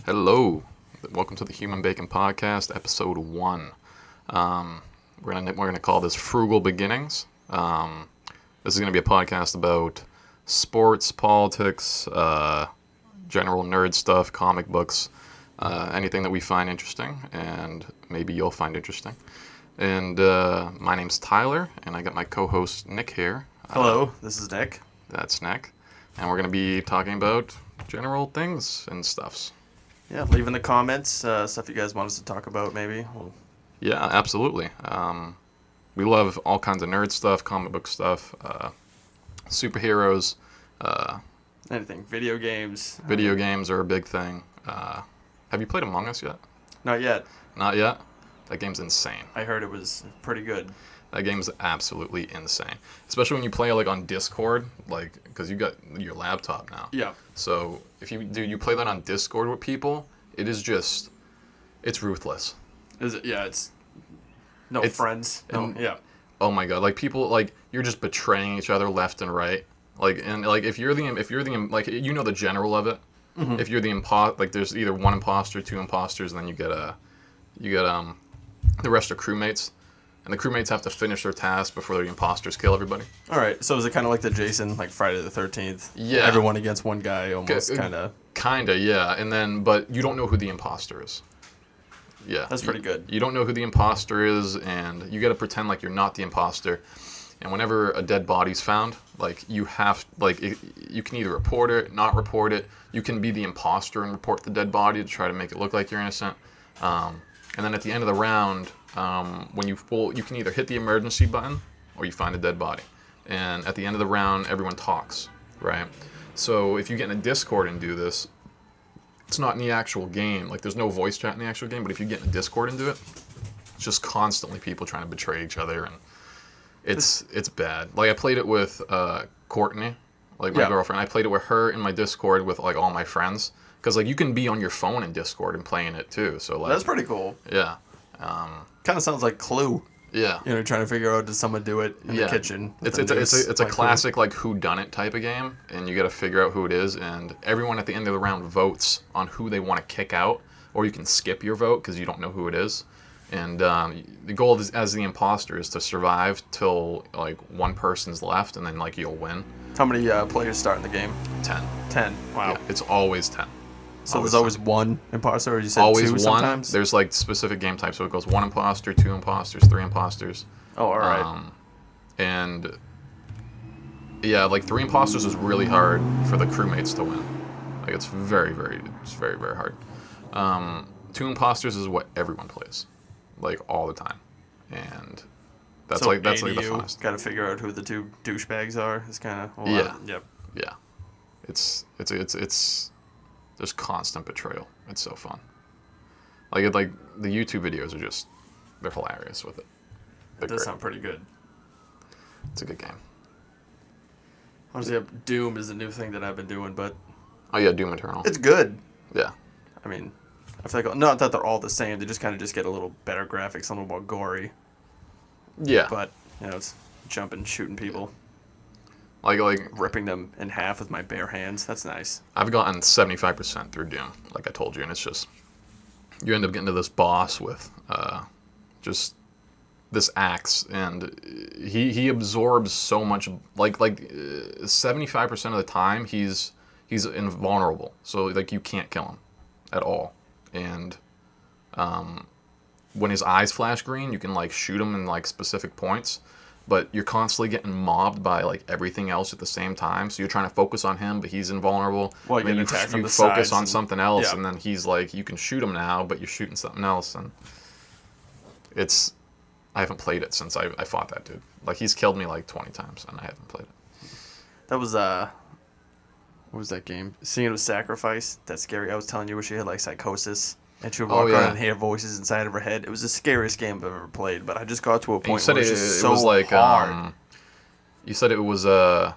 Hello, welcome to the Human Bacon Podcast, episode 1. We're gonna call this Frugal Beginnings. This is gonna be a podcast about sports, politics, general nerd stuff, comic books, anything that we find interesting, and maybe you'll find interesting. And my name's Tyler, and I got my co-host Nick here. Hello, this is Nick. That's Nick, and we're gonna be talking about general things and stuffs. Yeah, leave in the comments stuff you guys want us to talk about, maybe. Yeah, absolutely. We love all kinds of nerd stuff, comic book stuff, superheroes. Anything. Video games. Video games are a big thing. Have you played Among Us yet? Not yet. Not yet? That game's insane. I heard it was pretty good. That game's absolutely insane. Especially when you play like on Discord, like, because you got your laptop now. Yeah. So if you play that on Discord with people, it is just, it's ruthless. Is it? Yeah, it's friends. Yeah. Oh my god, like people, like you're just betraying each other left and right. Like, and like if you're the like, you know the general of it. Mm-hmm. If you're the like there's either one imposter, two imposters, and then you get the rest are crewmates. And the crewmates have to finish their task before the imposters kill everybody. All right. So is it kind of like the Jason, like Friday the 13th? Yeah. Everyone against one guy, almost kind of. Kinda, yeah. And then, but you don't know who the imposter is. Yeah. That's pretty good. You don't know who the imposter is, and you got to pretend like you're not the imposter. And whenever a dead body's found, like you can either report it, not report it. You can be the imposter and report the dead body to try to make it look like you're innocent. And then at the end of the round, when you can either hit the emergency button or you find a dead body. And at the end of the round, everyone talks, right? So if you get in a Discord and do this, it's not in the actual game. Like there's no voice chat in the actual game, but if you get in a Discord and do it, it's just constantly people trying to betray each other, and it's bad. Like I played it with Courtney, like my girlfriend. I played it with her in my Discord with like all my friends. Because like you can be on your phone in Discord and playing it too, so like That's pretty cool. Yeah. Kind of sounds like Clue. Yeah. You know, trying to figure out, did someone do it in the kitchen? It's a classic like whodunit type of game, and you got to figure out who it is, and everyone at the end of the round votes on who they want to kick out, or you can skip your vote because you don't know who it is. And the goal as the imposter is to survive till like one person's left, and then like you'll win. How many players start in the game? 10. 10. Wow. Yeah, it's always 10. So there's always one imposter, or you said always two one. Sometimes? There's like specific game types, so it goes 1 imposter, 2 imposters, 3 imposters. Oh, all right. And yeah, like 3 imposters is really hard for the crewmates to win. Like it's very, very hard. 2 imposters is what everyone plays, like all the time, and that's so like the ADU, funnest. Got to figure out who the 2 douchebags are. It's kind of Yep. Yeah. It's there's constant betrayal. It's so fun. Like the YouTube videos are they're hilarious with it. It does sound pretty good. It's a good game. Honestly, Doom is a new thing that I've been doing, but Oh yeah, Doom Eternal. it's good. Yeah. I mean, I feel like not that they're all the same. They just kind of get a little better graphics, a little more gory. Yeah. But it's jumping, shooting people. Like ripping them in half with my bare hands. That's nice. I've gotten 75% through Doom, like I told you, and it's just you end up getting to this boss with just this axe, and he absorbs so much. Like 75% of the time he's invulnerable, so like you can't kill him at all. And when his eyes flash green, you can like shoot him in like specific points. But you're constantly getting mobbed by like everything else at the same time. So you're trying to focus on him, but he's invulnerable. Well, you focus on something else, and then he's like, you can shoot him now, but you're shooting something else, and I haven't played it since I fought that dude. Like he's killed me like 20 times, and I haven't played it. That was what was that game? Singing with Sacrifice. That's scary. I was telling you where she had like psychosis. And she would walk around and hear voices inside of her head. It was the scariest game I've ever played, but I just got to a point where it was just so hard. You said it was it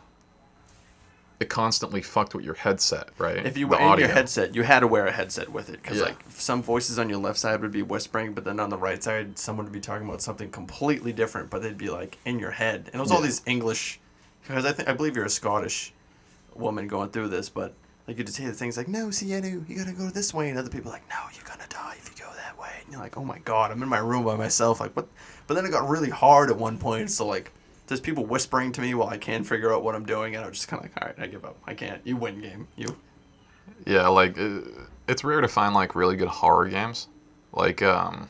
constantly fucked with your headset, right? If you were in your headset, you had to wear a headset with it. Because like some voices on your left side would be whispering, but then on the right side, someone would be talking about something completely different, but they'd be like in your head. And it was all these English, because I believe you're a Scottish woman going through this, but Like, you just hear the things like, no, Sienna, you gotta go this way. And other people are like, no, you're gonna die if you go that way. And you're like, oh my god, I'm in my room by myself. Like, what? But then it got really hard at one point. So, like, there's people whispering to me while I can't figure out what I'm doing. And I'm just kind of like, all right, I give up. I can't. You win game. You. Yeah, like, it's rare to find, like, really good horror games. Like, ones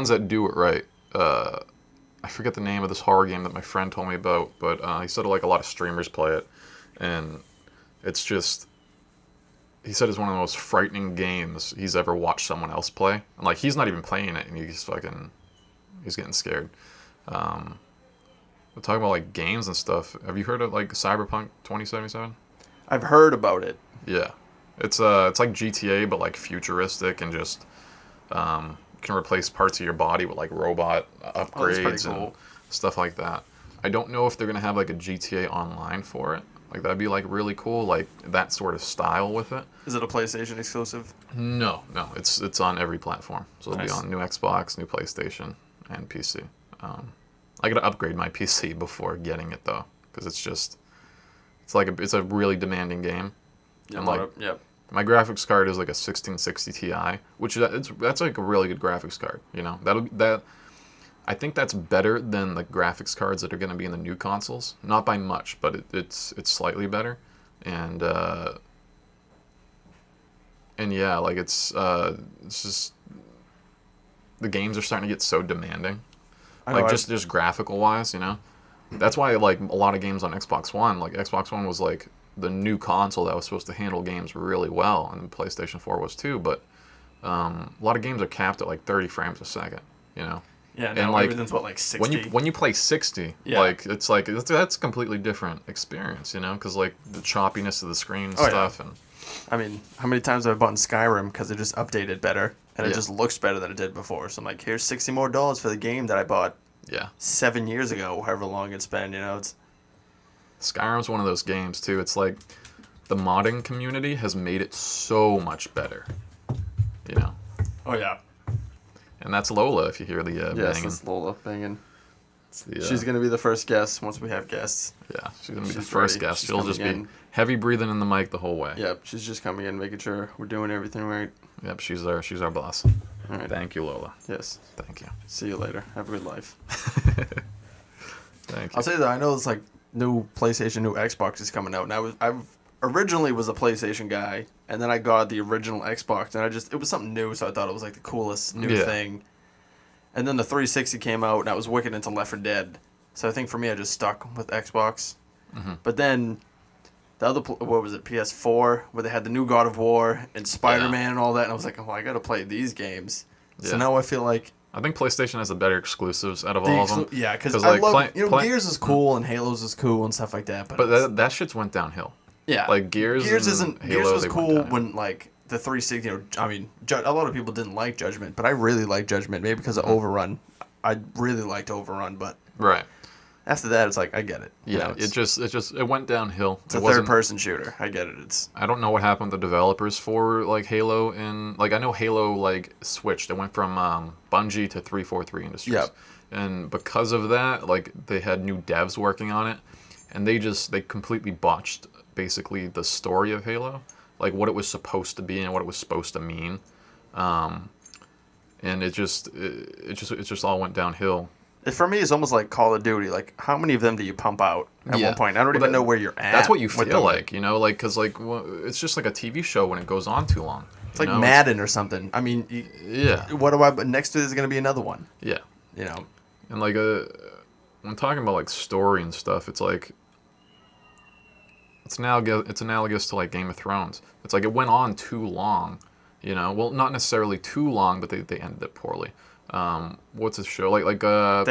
that do it right. I forget the name of this horror game that my friend told me about, but he said, like, a lot of streamers play it. And it's just, he said it's one of the most frightening games he's ever watched someone else play. And, like, he's not even playing it, and he's getting scared. We're talking about, like, games and stuff. Have you heard of, like, Cyberpunk 2077? I've heard about it. Yeah. It's like GTA, but, like, futuristic, and just can replace parts of your body with, like, robot upgrades and stuff like that. I don't know if they're going to have, like, a GTA Online for it. Like, that'd be, like, really cool, like, that sort of style with it. Is it a PlayStation exclusive? No. It's on every platform. So it'll Nice. be on new Xbox, new PlayStation, and PC. I gotta upgrade my PC before getting it, though, because it's a really demanding game. Yeah, And, like, yep. my graphics card is, like, a 1660 Ti, which that's like a really good graphics card, I think that's better than the graphics cards that are going to be in the new consoles. Not by much, but it's slightly better. And yeah, like, it's just, the games are starting to get so demanding. Like, just graphical wise, That's why, like, a lot of games on Xbox One, like, Xbox One was, like, the new console that was supposed to handle games really well, and the PlayStation 4 was too, but a lot of games are capped at, like, 30 frames a second, Yeah, and, now like, everything's what, like 60? when you play 60, Yeah. like, it's like that's a completely different experience, because, like, the choppiness of the screen and Oh, yeah. stuff, and I mean, how many times have I bought in Skyrim because it just updated better and it Yeah. just looks better than it did before? So I'm like, here's $60 more for the game that I bought yeah, 7 years ago, however long it's been. It's Skyrim's one of those games too. It's like the modding community has made it so much better, oh yeah, and that's Lola. If you hear the yes, banging, it's Lola banging. It's the, She's gonna be the first guest once we have guests. yeah, she's gonna be the She's first ready. guest. She's She'll coming just in. be heavy breathing in the mic the whole way. Yep, she's just coming in, making sure we're doing everything right. Yep, she's our boss. All right. Thank you, Lola. Yes. Thank you. See you later. Have a good life. Thank you. I'll say that I know it's like new PlayStation, new Xbox is coming out, and I originally was a PlayStation guy, and then I got the original Xbox, and it was something new, so I thought it was like the coolest new Yeah. thing. And then the 360 came out, and I was wicked into Left 4 Dead, so I think for me I just stuck with Xbox. Mm-hmm. But then the other what was it, PS4, where they had the new God of War and Spider-Man and all that, and I was like, oh, I gotta play these games. So Yeah. now I feel like I think PlayStation has the better exclusives out of all of them. yeah, because 'Cause, I like, love Gears is cool and Halos is cool and stuff like that. But that shit's went downhill. yeah, Like, Gears Gears Halo, was they went cool downhill. when like the 360. I mean, a lot of people didn't like Judgment, but I really liked Judgment. Maybe because of Overrun. I really liked Overrun, but Right. after that, it's like I get it. Yeah, it went downhill. It's a third-person shooter. I get it. I don't know what happened with the developers for, like, Halo, and, like, I know Halo, like, switched. It went from Bungie to 343 Industries. Yep. And because of that, like, they had new devs working on it, and they completely botched, basically, the story of Halo, like, what it was supposed to be and what it was supposed to mean. And it just all went downhill. For me, it's almost like Call of Duty. Like, how many of them do you pump out at Yeah. one point? I don't even know where you're at. That's what you with feel them. like, like, because, like, it's just like a TV show when it goes on too long. It's like Madden or something. I mean, Yeah. what do I? But next to it is going to be another one. Yeah. And like, when talking about, like, story and stuff, it's like, it's analogous to, like, Game of Thrones. It's like it went on too long, well, not necessarily too long, but they ended it poorly. What's this show like they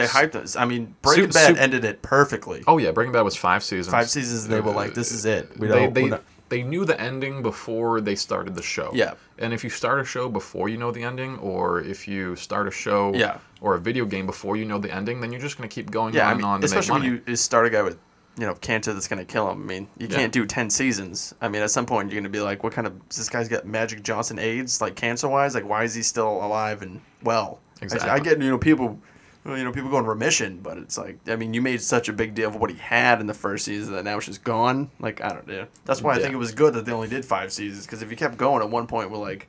hyped us. I mean, Breaking Bad ended it perfectly. Oh yeah, Breaking Bad was 5 seasons. 5 seasons, and they were like, "This is it." They knew the ending before they started the show. Yeah. And if you start a show before you know the ending, or if you start a show or a video game before you know the ending, then you're just gonna keep going on and on to make money. Especially when you start a guy with cancer that's gonna kill him. I mean, you can't do 10 seasons. I mean, at some point you're gonna be like, "What kind of does this guy's got Magic Johnson AIDS, like cancer wise? Like, why is he still alive and well?" Exactly. I get people well, people go in remission, but it's like, I mean, you made such a big deal of what he had in the first season that now it's just gone. Like, I don't know. That's why I think it was good that they only did 5 seasons, because if you kept going, at one point we're like,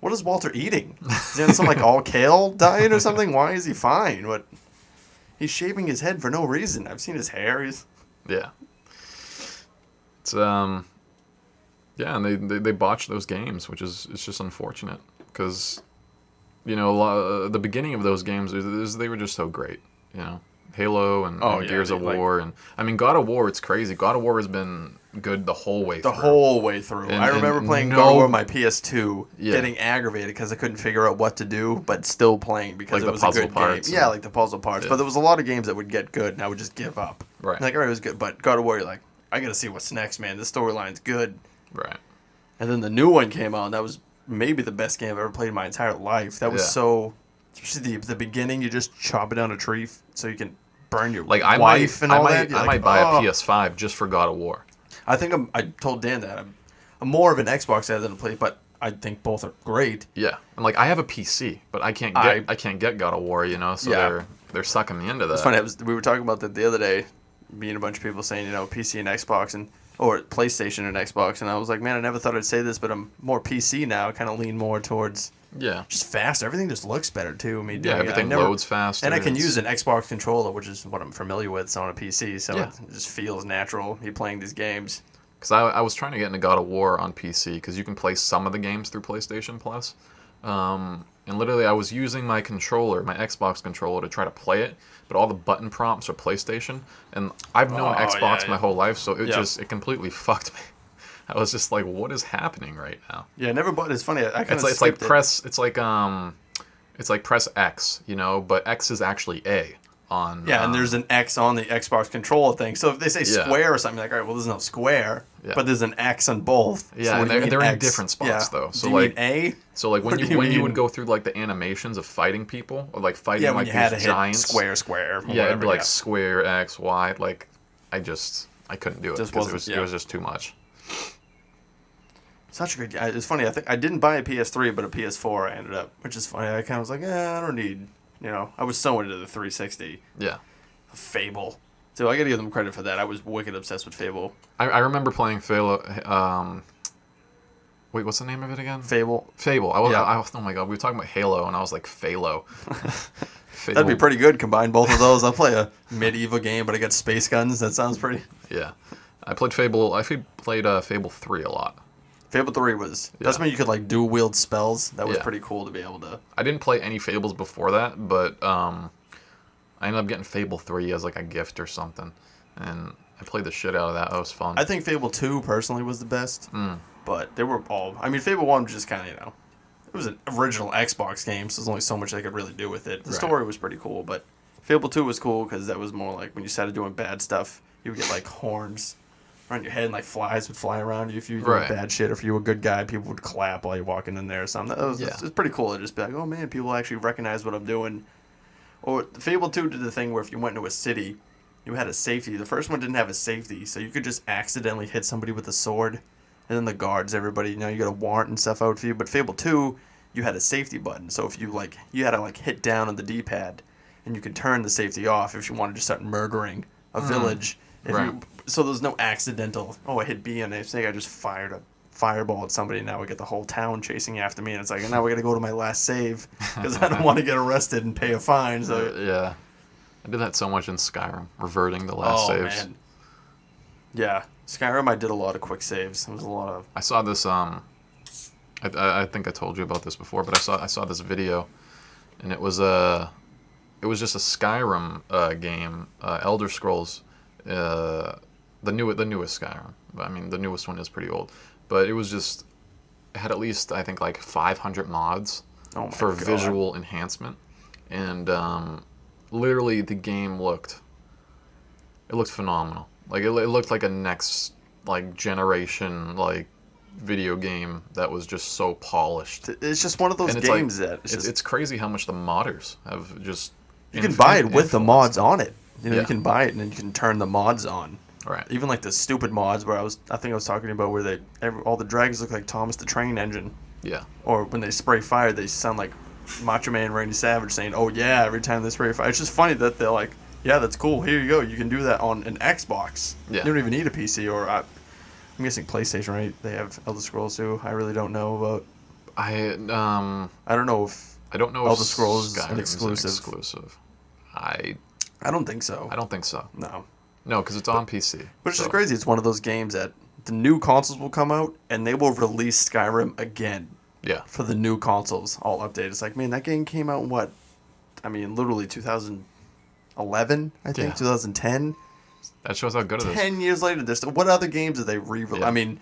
what is Walter eating? Is he on some like all kale diet or something? Why is he fine? What? He's shaving his head for no reason. I've seen his hair. Yeah. It's yeah, and they botched those games, which is it's just unfortunate because the beginning of those games they were just so great, Halo and Gears of War, and I mean God of War. It's crazy. God of War has been good the whole way through. I remember playing God of War on my PS2, getting aggravated because I couldn't figure out what to do, but still playing because it was a good game. Yeah, like the puzzle parts. Yeah. But there was a lot of games that would get good, and I would just give up. Right. Like, all right, it was good, but God of War, you're like, I got to see what's next, man. This storyline's good. Right. And then the new one came out, and that was maybe the best game I've ever played in my entire life. That was so... Especially the beginning, you just chop it down a tree so you can burn your wife and all that. I might buy a PS5 just for God of War. I think I told Dan that. I'm more of an Xbox guy than a Play, but I think both are great. Yeah. And like I have a PC, but I can't get God of War, so they're sucking me into that. It's funny. We were talking about that the other day, me and a bunch of people saying, PC and Xbox or PlayStation and Xbox, and I was like, man, I never thought I'd say this, but I'm more PC now. I kind of lean more towards just faster. Everything just looks better too. I mean, everything loads faster, and I can use an Xbox controller, which is what I'm familiar with. So on a PC, so it just feels natural me playing these games. Because I was trying to get into God of War on PC because you can play some of the games through PlayStation Plus. And literally, I was using my controller, my Xbox controller, to try to play it, but all the button prompts are PlayStation, and I've known Xbox my whole life, so it completely fucked me. I was just like, what is happening right now? Yeah, never bought. It's funny. It's like press X, but X is actually A on. Yeah, and there's an X on the Xbox controller thing. So if they say square or something, like, all right, well, there's no square, but there's an X on both. Yeah, so and they're in different spots though. So do you mean A? So like when you would go through like the animations of fighting people or like fighting like these giants, square. It'd be like square X Y. Like I couldn't do it because it was just too much. Such a good game. It's funny. I think I didn't buy a PS3, but a PS4 I ended up, which is funny. I kind of was like, I don't need. I was so into the 360. Yeah. Fable. So I got to give them credit for that. I was wicked obsessed with Fable. I remember playing Fable. Wait, what's the name of it again? Fable. Oh my god, we were talking about Halo, and I was like, Phalo. That'd be pretty good. Combine both of those. I'll play a medieval game, but I got space guns. That sounds pretty. Yeah. I played Fable. I played Fable 3 a lot. Fable 3 was... That's when you could, like, dual wield spells. That was pretty cool to be able to... I didn't play any Fables before that, but I ended up getting Fable 3 as, like, a gift or something. And I played the shit out of that. That was fun. I think Fable 2, personally, was the best. But they were all... I mean, Fable 1 was just kind of, It was an original Xbox game, so there's only so much they could really do with it. The story was pretty cool, but Fable 2 was cool because that was more like when you started doing bad stuff, you would get, like, horns around your head, and like flies would fly around you if you were bad shit, or if you were a good guy, people would clap while you're walking in there or something. It was pretty cool to just be like, oh man, people actually recognize what I'm doing. Or Fable 2 did the thing where if you went into a city, you had a safety. The first one didn't have a safety, so you could just accidentally hit somebody with a sword, and then the guards, everybody, you got a warrant and stuff out for you. But Fable 2, you had a safety button, so if you you had to hit down on the D-pad, and you could turn the safety off if you wanted to start murdering a village. So there's no accidental, I hit B on a snake, I just fired a fireball at somebody, and now we get the whole town chasing after me, and it's like, now we got to go to my last save, because I don't want to get arrested and pay a fine. So yeah. I did that so much in Skyrim, reverting the last saves. Man. Yeah. Skyrim, I did a lot of quick saves. It was a lot of... I saw this, I think I told you about this before, but I saw this video, and it was just a Skyrim game, Elder Scrolls, the newest Skyrim. I mean, the newest one is pretty old, but it had at least I think like 500 mods for visual enhancement, and literally the game looked phenomenal. Like it looked like a next generation video game that was just so polished. It's just one of those games that it's crazy how much the modders have just. You can buy it with the mods on it. You can buy it and then you can turn the mods on. Right. Even like the stupid mods where I think I was talking about where all the dragons look like Thomas the Train Engine. Yeah. Or when they spray fire, they sound like Macho Man Randy Savage saying, "Oh yeah," every time they spray fire. It's just funny that they're like, "Yeah, that's cool. Here you go. You can do that on an Xbox. Yeah. You don't even need a PC or I'm guessing PlayStation, right? They have Elder Scrolls too. I really don't know about. I don't know if I don't know Elder if Scrolls is an Skyrim's exclusive. I I don't think so. I don't think so. No. No, because it's on PC. But it's just crazy. It's one of those games that the new consoles will come out and they will release Skyrim again. Yeah. For the new consoles, all updated. It's like, man, that game came out in what? I mean, literally 2011, I think, Yeah. 2010. That shows how good it is. 10 years later, there's still, what other games did they re-release? Yeah. I mean,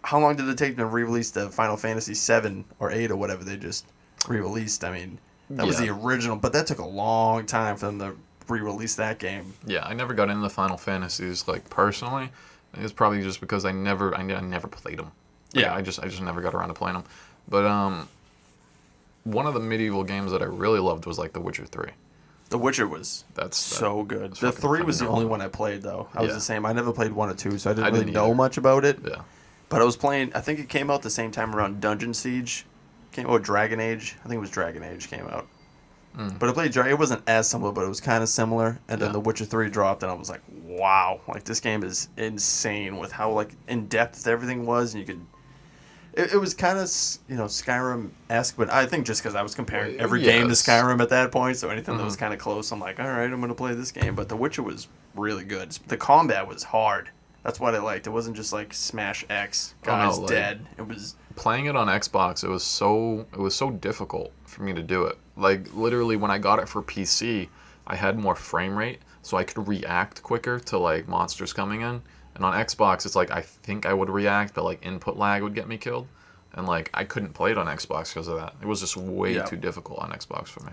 how long did it take them to re-release the Final Fantasy 7 or 8 or whatever they just re-released? I mean, that was the original, but that took a long time for them to re-release that game. Yeah, I never got into the Final Fantasies like personally. It's probably just because I never played them. Like, Yeah. I just never got around to playing them. But one of the medieval games that I really loved was like The Witcher 3. The Witcher was That's so good. that's The fucking 3 was the phenomenal. only one I played, though. I was Yeah. the same. I never played 1 or 2, so I I didn't really didn't know either. much about it. Yeah. But I was playing, I think it came out the same time around Dungeon Siege. Dragon Age. I think it was Dragon Age came out. But I played it wasn't as similar, but it was kind of similar. And then Yeah. The Witcher 3 dropped, and I was like, wow. Like, this game is insane with how, like, in-depth everything was. And you could... It was kind of, Skyrim-esque, but I think just because I was comparing every game to Yes. Skyrim at that point, so anything that was kind of close, I'm like, all right, I'm going to play this game. But The Witcher was really good. The combat was hard. That's what I liked. It wasn't just like smash X, guy's dead. It was... Playing it on Xbox, it was so difficult for me to do it. Like literally when I got it for PC, I had more frame rate, so I could react quicker to like monsters coming in. And on Xbox, it's like I think I would react, but like input lag would get me killed, and like I couldn't play it on Xbox because of that. It was just way too difficult on Xbox for me.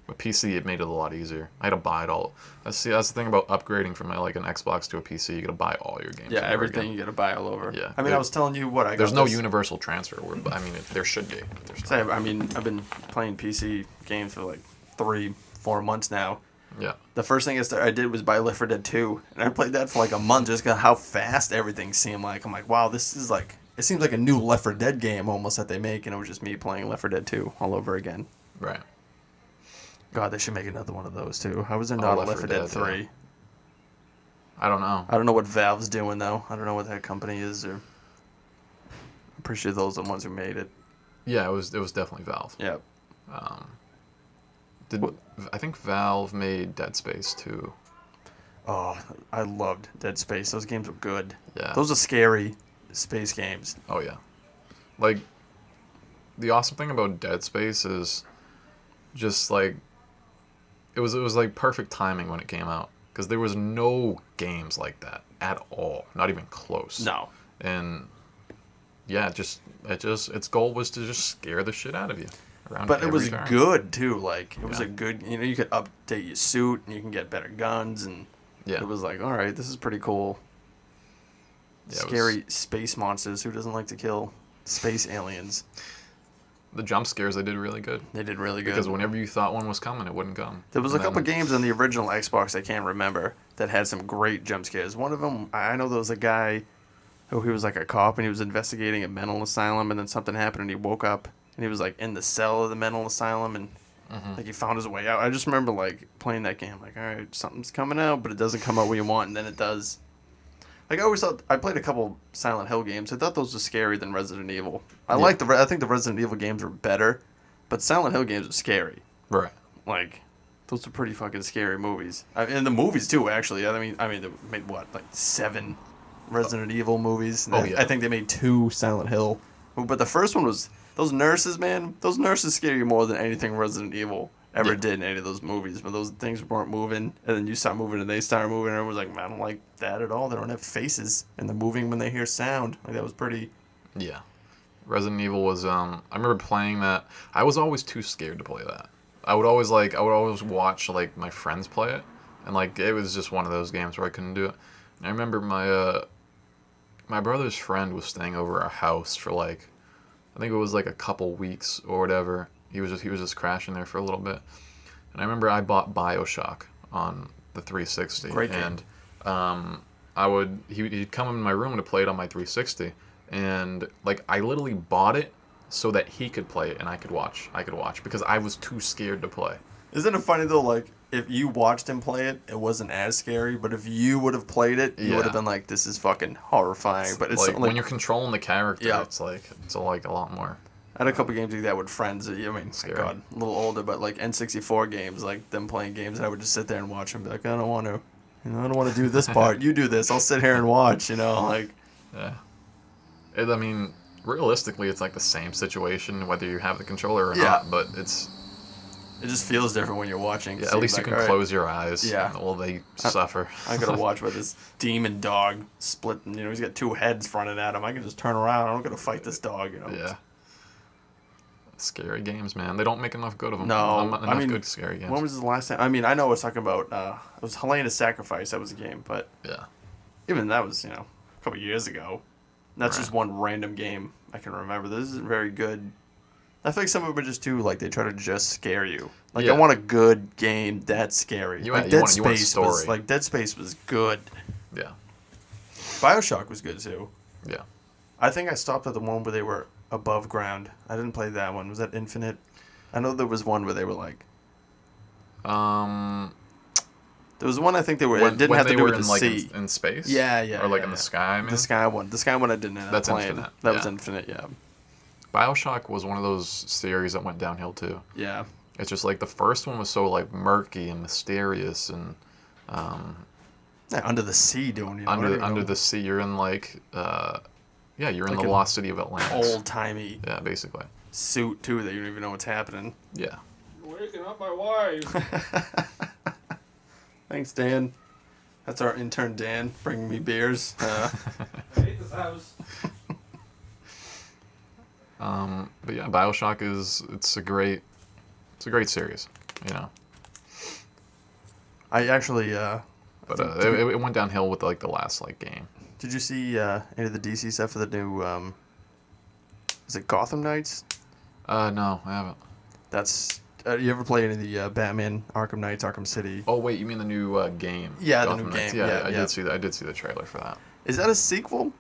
But PC, it made it a lot easier. I had to buy it all. That's the thing about upgrading from like an Xbox to a PC. You got to buy all your games. Yeah, over everything again. you got to buy all over. Yeah. I mean, I was telling you what I got. There's no this- universal transfer. I mean, there should be. But there's Say, not. I mean, I've been playing PC games for like 3-4 months now. Yeah. The first thing I did was buy Left 4 Dead 2, and I played that for like a month just because how fast everything seemed like. I'm like, wow, this is like, it seems like a new Left 4 Dead game almost that they make, and it was just me playing Left 4 Dead 2 all over again. Right. God, they should make another one of those too. How was there not a Left 4 Dead 3? Yeah. I don't know. I don't know what Valve's doing though. I don't know what that company is. Or I'm pretty sure those are the ones who made it. Yeah, it was definitely Valve. Yeah. I think Valve made Dead Space too. Oh, I loved Dead Space. Those games were good. Yeah. Those are scary space games. Oh yeah. Like the awesome thing about Dead Space is just like it was like perfect timing when it came out because there was no games like that at all, not even close. No. And yeah, its goal was to just scare the shit out of you. But it was turn. good too. Like it was Yeah. a good. You could update your suit and you can get better guns and Yeah. it was like, all right, this is pretty cool. Yeah, it was- Scary space monsters. Who doesn't like to kill space aliens? The jump scares they did really good They did really good. because whenever you thought one was coming, it wouldn't come. There was a And couple then- games on the original Xbox I can't remember that had some great jump scares. One of them, I know there was a guy who he was like a cop and he was investigating a mental asylum and then something happened and he woke up and he was like in the cell of the mental asylum and like he found his way out. I just remember like playing that game like, all right, something's coming out, but it doesn't come out when you want and then it does. Like I always thought, I played a couple Silent Hill games. I thought those were scarier than Resident Evil. I think the Resident Evil games were better, but Silent Hill games are scary. Right. Like, those are pretty fucking scary movies. And the movies too, actually. I mean, they made what, like 7 Resident Evil movies. Oh, yeah. I think they made 2 Silent Hill. But the first one was those nurses, man. Those nurses scare you more than anything Resident Evil ever did in any of those movies. But those things weren't moving, and then you start moving, and they start moving, and everyone's like, man, I don't like that at all. They don't have faces, and they're moving when they hear sound. Like that was pretty. Yeah. Resident Evil was I remember playing that. I was always too scared to play that. I would always watch like my friends play it, and like it was just one of those games where I couldn't do it. And I remember my brother's friend was staying over our house for like I think it was like a couple weeks or whatever. He was just crashing there for a little bit. And I remember I bought BioShock on the 360. Great game. And he'd come in my room to play it on my 360, and like I literally bought it, so that he could play it and I could watch because I was too scared to play. Isn't it funny though? Like if you watched him play it, it wasn't as scary. But if you would have played it, you would have been like, "This is fucking horrifying." But it's like when you're controlling the character, it's like a lot more. I had a couple games like that with friends. I mean, Scary. God, a little older, but like N64 games, like them playing games, and I would just sit there and watch them. Be like, I don't want to, I don't want to do this part. You do this. I'll sit here and watch. Like. Yeah. I mean, realistically, it's like the same situation whether you have the controller or not, but it just feels different when you're watching. Yeah, at least you can close your eyes. Yeah. While they suffer. I gotta watch where this demon dog split. He's got two heads fronted at him. I can just turn around. I don't gotta fight this dog. Yeah. Scary games, man. They don't make enough good of them. No, enough good scary games. When was the last time? I mean, I know I was talking about. It was Helena's Sacrifice. That was a game, but yeah, even that was a couple years ago. That's just one random game I can remember. This isn't very good. I think some of them are just too like they try to just scare you. Like I want a good game that's scary. Dead Space was like Dead Space was good. Yeah. BioShock was good too. Yeah. I think I stopped at the one where they were above ground. I didn't play that one. Was that Infinite? I know there was one where they were like. There was one I think they were. It didn't have to do with the sea. In space. Yeah. Or in the sky. The sky one. The sky one I didn't end up playing. Infinite. That was Infinite. Yeah. BioShock was one of those series that went downhill too. Yeah. It's just like the first one was so like murky and mysterious and. Under the sea, doing under the sea, you're in like. You're in the lost city of Atlantis. Old timey. Yeah, basically. Suit too that you don't even know what's happening. Yeah. You're waking up my wife. Thanks, Dan. That's our intern Dan bringing me beers. I hate this house. But yeah, BioShock it's a great series, I actually But it went downhill with like the last game. Did you see any of the DC stuff for the new is it Gotham Knights? No, I haven't. That's you ever play any of the Batman Arkham Knights, Arkham City? Oh wait, you mean the new game? Yeah, Gotham the new Knights. game. Yeah, I did see that. I did see the trailer for that. Is that a sequel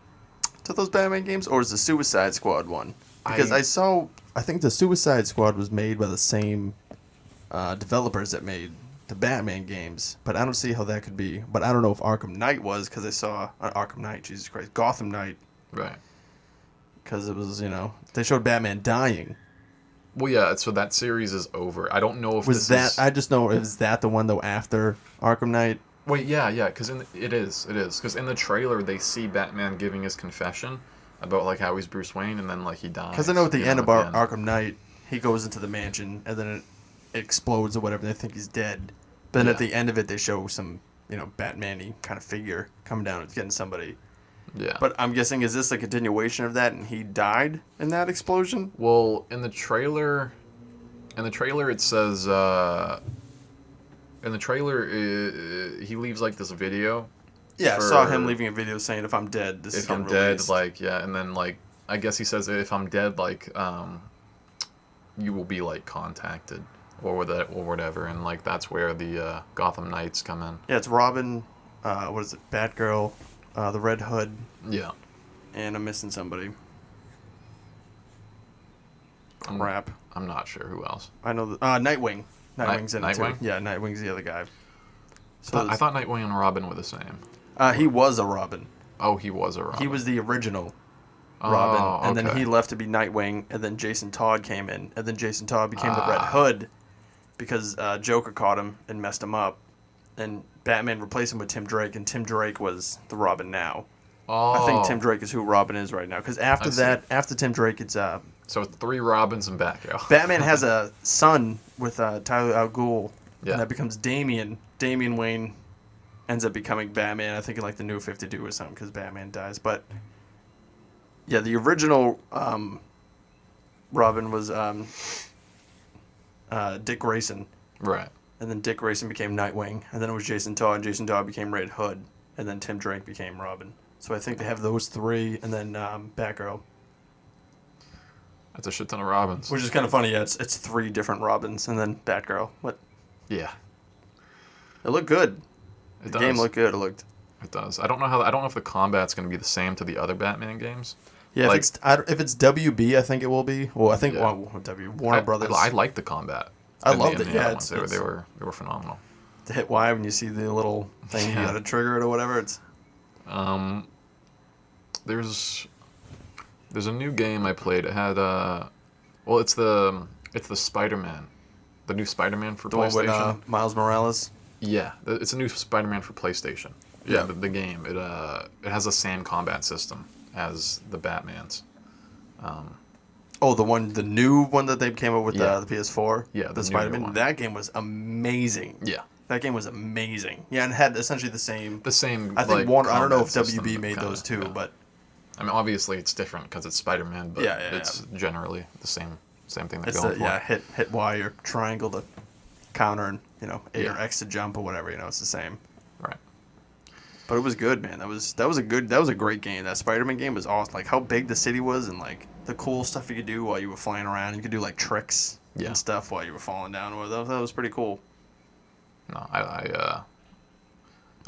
to those Batman games, or is the Suicide Squad one? Because I think the Suicide Squad was made by the same developers that made the Batman games, but I don't see how that could be. But I don't know if Arkham Knight was, because I saw Arkham Knight, Jesus Christ, Gotham Knight. Right. Because it was, they showed Batman dying. Well, yeah, so that series is over. I don't know if I just know, is that the one, though, after Arkham Knight? Wait, yeah, because it is. Because in the trailer, they see Batman giving his confession about, like, how he's Bruce Wayne, and then, like, he dies. Because I know at the end of Arkham Knight, he goes into the mansion, and then it explodes or whatever, and they think he's dead. But then at the end of it, they show some, Batman-y kind of figure coming down and getting somebody. Yeah. But I'm guessing, is this a continuation of that, and he died in that explosion? Well, in the trailer it says, he leaves, like, this video. Yeah, I saw him leaving a video saying, if I'm dead, this is getting released. And then, like, I guess he says, if I'm dead, like, you will be, like, contacted or whatever, and, like, that's where the Gotham Knights come in. Yeah, it's Robin, Batgirl, the Red Hood. Yeah. And I'm missing somebody. Crap. I'm not sure who else. I know Nightwing. Nightwing's in it Nightwing? too. Yeah, Nightwing's the other guy. So I thought Nightwing and Robin were the same. He was a Robin. Oh, he was a Robin. He was the original Robin, and okay. then he left to be Nightwing, and then Jason Todd came in, and then Jason Todd became the Red Hood because Joker caught him and messed him up, and Batman replaced him with Tim Drake, and Tim Drake was the Robin now. Oh. I think Tim Drake is who Robin is right now, because after Tim Drake, it's So it's 3 Robins and Batgirl. Batman has a son with Tyler Al Ghul, and that becomes Damian. Damian Wayne ends up becoming Batman, I think in like the New 52 or something, because Batman dies. But yeah, the original Robin was Dick Grayson. Right. And then Dick Grayson became Nightwing, and then it was Jason Todd, and Jason Todd became Red Hood, and then Tim Drake became Robin. So I think they have those 3, and then Batgirl. That's a shit ton of Robins. Which is kind of funny, yeah. It's 3 different Robins, and then Batgirl. What? Yeah. It looked good. The game looked good. It does. I don't know if the combat's going to be the same to the other Batman games. Yeah, Like, if it's WB, I think it will be. Well, I think Yeah. Warner Brothers. I like the combat. I in loved the, it. in the Yeah, other ones. They were phenomenal. to hit Y when you see the little thing you Yeah. got to trigger it or whatever. It's Um, there's a new game I played. It had well, it's the Spider-Man, the new Spider-Man for the one with PlayStation. Miles Morales. Yeah, it's a new Spider-Man for PlayStation. Yeah, Yeah. the game. It has the same combat system as the Batman's. Oh, the new one that they came up with Yeah. the PS4. Yeah, the the new Spider-Man. one. That game was amazing. Yeah, That game was amazing. Yeah, and it had essentially the same. the same. I think like, Warner. I don't know if combat system, WB made kinda, those too, yeah. but I mean, obviously it's different because it's Spider-Man, but Yeah, yeah, it's generally the same thing they're it's going for. hit Y or triangle to counter and A Yeah. or X to jump or whatever. It's the same. Right. But it was good, man. That was a great game. That Spider-Man game was awesome. Like how big the city was and like the cool stuff you could do while you were flying around. You could do like tricks Yeah. and stuff while you were falling down. That was pretty cool. No,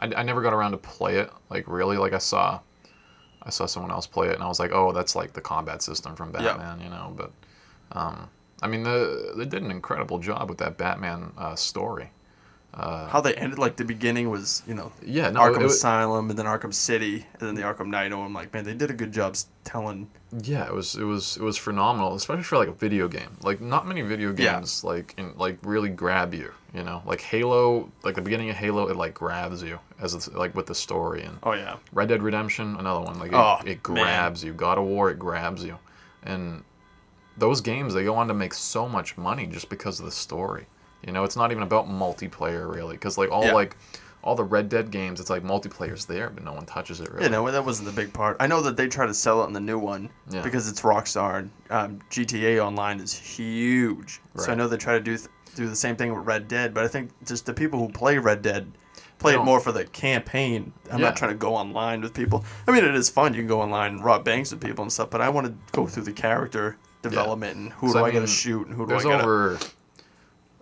I never got around to play it. Like really, like I saw someone else play it, and I was like, oh, that's like the combat system from Yeah. Batman, But I mean, they did an incredible job with that Batman story. How they ended, like the beginning was, Yeah, no, Arkham it- Asylum and then Arkham City and then the Arkham Knight. And I'm like, man, they did a good job telling. Yeah, it was phenomenal, especially for like a video game. Like not many video Yeah. games like really grab you, Like Halo, like the beginning of Halo, it like grabs you as it's, like with the story, and Oh yeah, Red Dead Redemption, another one, like Oh, it grabs you. God of War, it grabs you, and those games they go on to make so much money just because of the story. It's not even about multiplayer really, because like Yeah. all the Red Dead games, it's like multiplayer's there, but no one touches it really. yeah, no, that wasn't the big part. I know that they try to sell it in the new one Yeah. because it's Rockstar. GTA Online is huge, so I Right. know they try to do the same thing with Red Dead. But I think just the people who play Red Dead play They it don't- more for the campaign. I'm Yeah. not trying to go online with people. I mean, it is fun. You can go online and rob banks with people and stuff, but I want to go through the character development and who do So, I got to shoot and who do I There's got to. over,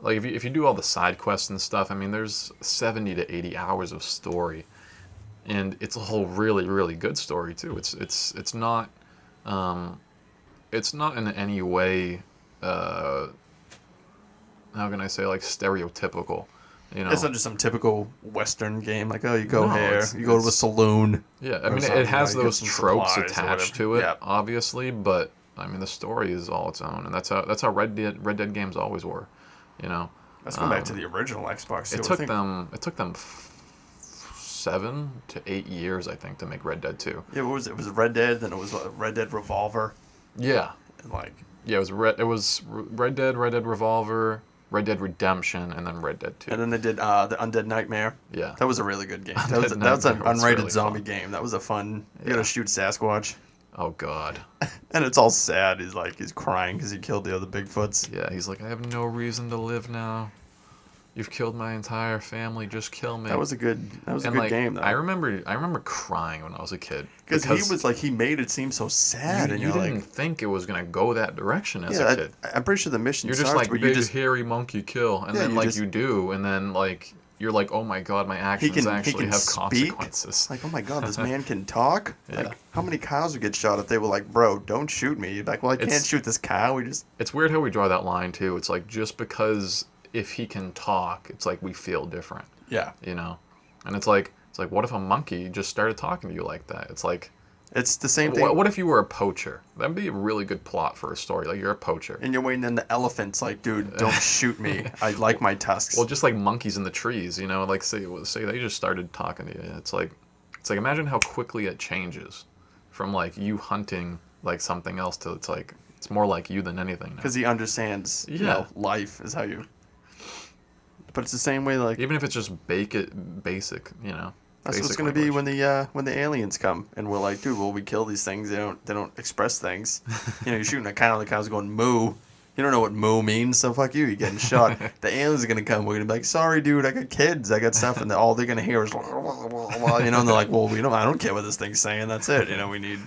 like if you do all the side quests and stuff, I mean, there's 70 to 80 hours of story, and it's a whole really really good story too. It's not, it's not in any way, how can I say, like stereotypical, It's not just some typical Western game like, oh, you go No, here, it's- you go to a it's- saloon. Yeah, I or mean, something, it has you get those some tropes supplies or attached whatever. to it, Yeah. obviously, but I mean, the story is all its own, and that's how Red Dead games always were, Let's go back to the original Xbox. too. It I took think- them 7 to 8 years, I think, to make Red Dead 2. Yeah, what was it? It was Red Dead, then it was Red Dead Revolver, Yeah, and like yeah, it was Red Dead Revolver, Red Dead Redemption, and then Red Dead 2. and then they did the Undead Nightmare. Yeah, That was a really good game. Undead That was an Nightmare was unrated really zombie fun. game. That was a fun. You Yeah. gotta shoot Sasquatch, oh god, and it's all sad. He's crying because he killed the other Bigfoots. yeah, he's like, I have no reason to live now. You've killed my entire family. Just kill me. That was a good and like, game though. I remember crying when I was a kid because he was like he made it seem so sad, you and you're didn't like, think it was gonna go that direction as yeah, a kid. I'm pretty sure the mission You're just starts like where big you just hairy monkey kill, and Yeah, then you like just- you do, and then like you're like, oh my god, my actions actually have speak. consequences. Like, oh my god, this man can talk. Yeah. Like, how many cows would get shot if they were like, bro, don't shoot me? You'd be like, well, I can't It's- shoot this cow. We just It's weird how we draw that line too. It's like just because if he can talk, it's like we feel different, yeah. And it's like what if a monkey just started talking to you like that? It's like It's the same thing. what if you were a poacher? That'd be a really good plot for a story. Like you're a poacher. And you're waiting, and the elephant's like, dude, don't shoot me. I like my tusks. Well, just like monkeys in the trees, like say they just started talking to you. It's like imagine how quickly it changes from like you hunting like something else to it's more like you than anything now. Because he understands, Yeah. life is how you. But it's the same way, like Even if it's just basic, that's what's basic gonna be language. when the aliens come, and we're like, dude, well, we kill these things. They don't express things. You're shooting a cow, the cow's going moo. You don't know what moo means, so fuck you. You're getting shot. The aliens are gonna come. We're gonna be like, sorry, dude, I got kids, I got stuff, and all they're gonna hear is, and they're like, well, I don't care what this thing's saying. That's it. We need.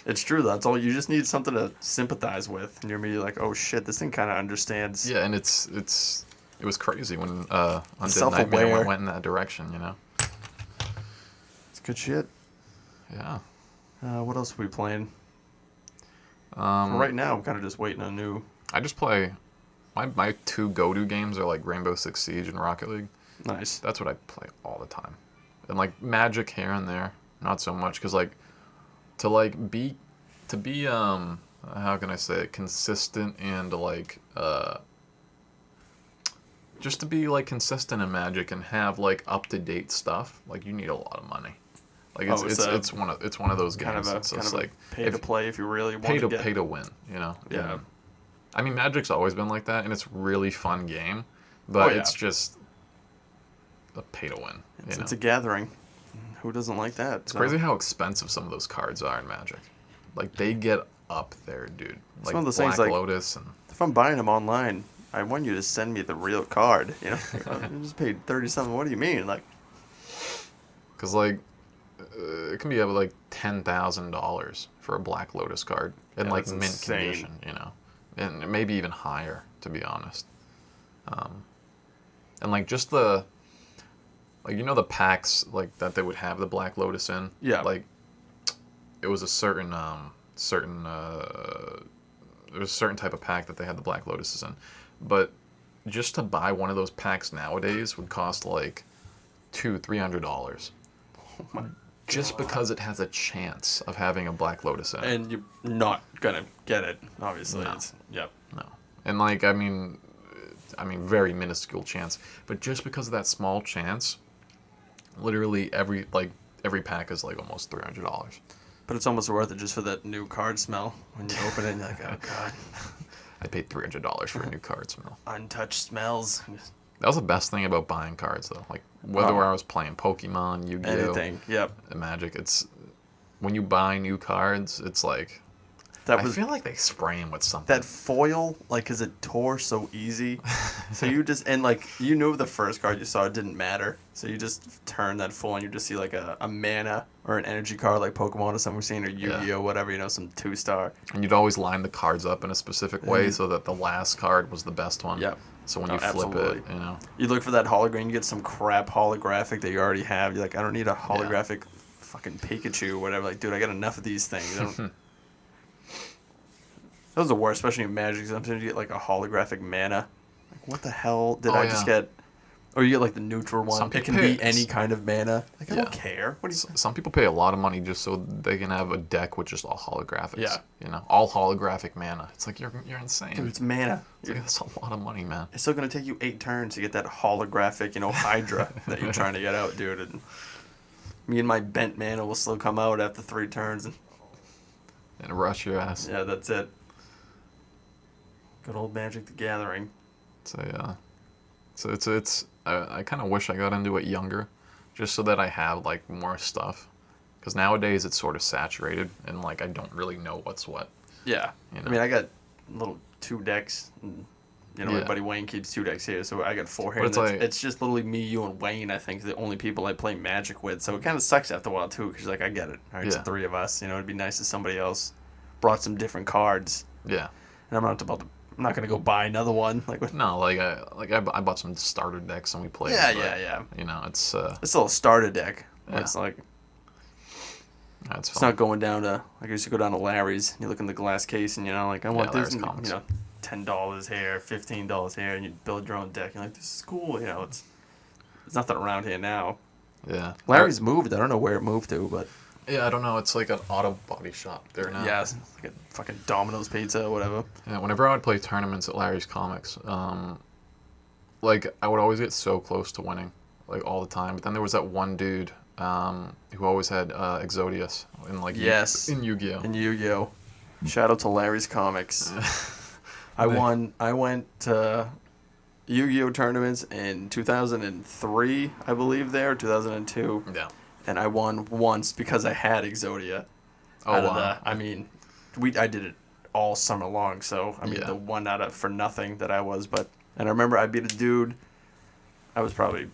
It's true. That's all. You just need something to sympathize with, and you're immediately like, oh shit, this thing kind of understands. Yeah, and it was crazy when Undead Self-aware. Nightmare went in that direction. It's good shit. Yeah. What else are we playing? Um, Right now, I'm kind of just waiting on new. I just play. My two go-to games are like Rainbow Six Siege and Rocket League. Nice. That's what I play all the time, and like Magic here and there, not so much because like to be how can I say it, consistent and like just to be like consistent in Magic and have like up to date stuff, like you need a lot of money. Like it's one of those Kind games. of a It's kind just of like a pay to play if you really want to get. pay to win, you know. Yeah. And, I mean, Magic's always been like that, and it's a really fun game, but yeah. it's just a pay to win. It's a gathering. Who doesn't like that? It's crazy how expensive some of those cards are in Magic. Like they get up there, dude. It's Like one of those Black things, like- Lotus and If I'm buying them online, I want you to send me the real card. You know, I just paid 30-something. What do you mean? Like, because like it can be up like $10,000 for a Black Lotus card in Yeah, like that's mint insane. condition, you know, and maybe even higher to be honest. And like just the like the packs like that they would have the Black Lotus in. Yeah. Like it was a certain there was a certain type of pack that they had the Black Lotuses in, but just to buy one of those packs nowadays would cost like $200-$300 oh my. just because it has a chance of having a Black Lotus in it. And you're not gonna get it, obviously. No. Yep. No, and like I mean, very minuscule chance, but just because of that small chance, literally every pack is like almost $300. But it's almost worth it just for that new card smell. When you open it, and you're like, oh god, I paid $300 for a new card smell. untouched smells. That was the best thing about buying cards, though. Like whether Oh. I was playing Pokemon, Yu-Gi-Oh, Anything. Yep. Magic, it's when you buy new cards, it's like That I was feel like they spray them with something. that foil, like, 'cause it tore so easy. So you just, and like, you knew the first card you saw, it didn't matter. So you just turn that foil and you just see like a mana or an energy card like Pokemon or something we've seen, or Yu-Gi-Oh, whatever, some 2-star. And you'd always line the cards up in a specific way Mhm. so that the last card was the best one. Yep. So when Oh, you flip absolutely. it, You look for that hologram, you get some crap holographic that you already have. You're like, I don't need a holographic fucking Pikachu or whatever. Like, dude, I got enough of these things. I don't... Those are the worst, especially in Magic. Sometimes you get like a holographic mana. Like, what the hell did Oh, I just get? Or you get like the neutral one. Some It can people be pay- any kind of mana. Like, I Yeah. don't care. What do you? some people pay a lot of money just so they can have a deck with just all holographics. Yeah. All holographic mana. It's like you're insane. Dude, it's mana. It's like, that's a lot of money, man. It's still gonna take you 8 turns to get that holographic, Hydra that you're trying to get out, dude. And me and my bent mana will still come out after 3 turns, and And rush your ass. yeah, that's it. Good old Magic the Gathering. It's I kind of wish I got into it younger, just so that I have like more stuff. Because nowadays it's sort of saturated and like I don't really know what's what. Yeah. You know? I mean, I got little 2 decks. And, my Yeah. buddy Wayne keeps 2 decks here, so I got 4 here. But And it's it's, like- it's just literally me, you, and Wayne, I think, the only people I play Magic with. So it kind of sucks after a while, too, because like, I get it. All right, it's Yeah. the 3 of us. It'd be nice if somebody else brought some different cards. Yeah. And I'm not going to go buy another one. Like, what? No, I bought some starter decks and we played. Yeah, but, yeah. It's It's still a starter deck. Where Yeah. It's like, that's it's fun. not going down to, like, I used to go down to Larry's, and you look in the glass case, and, like, I want this, Larry's and, Comics. $10 here, $15 here, and you build your own deck. You're like, this is cool, it's there's nothing around here now. Yeah. Larry's moved. I don't know where it moved to, but Yeah, I don't know. It's like an auto body shop there now. yeah, it's like a fucking Domino's pizza or whatever. Yeah, whenever I would play tournaments at Larry's Comics, like I would always get so close to winning, like all the time. But then there was that one dude who always had Exodius in like Yes. in Yu-Gi-Oh. And Yu-Gi-Oh. Shout out to Larry's Comics. I went to Yu-Gi-Oh tournaments in 2003, I believe, there, 2002. Yeah. And I won once because I had Exodia. Oh out of wow. I mean, I did it all summer long, so I mean Yeah. the one out of for nothing that I was, and I remember I beat a dude. I was probably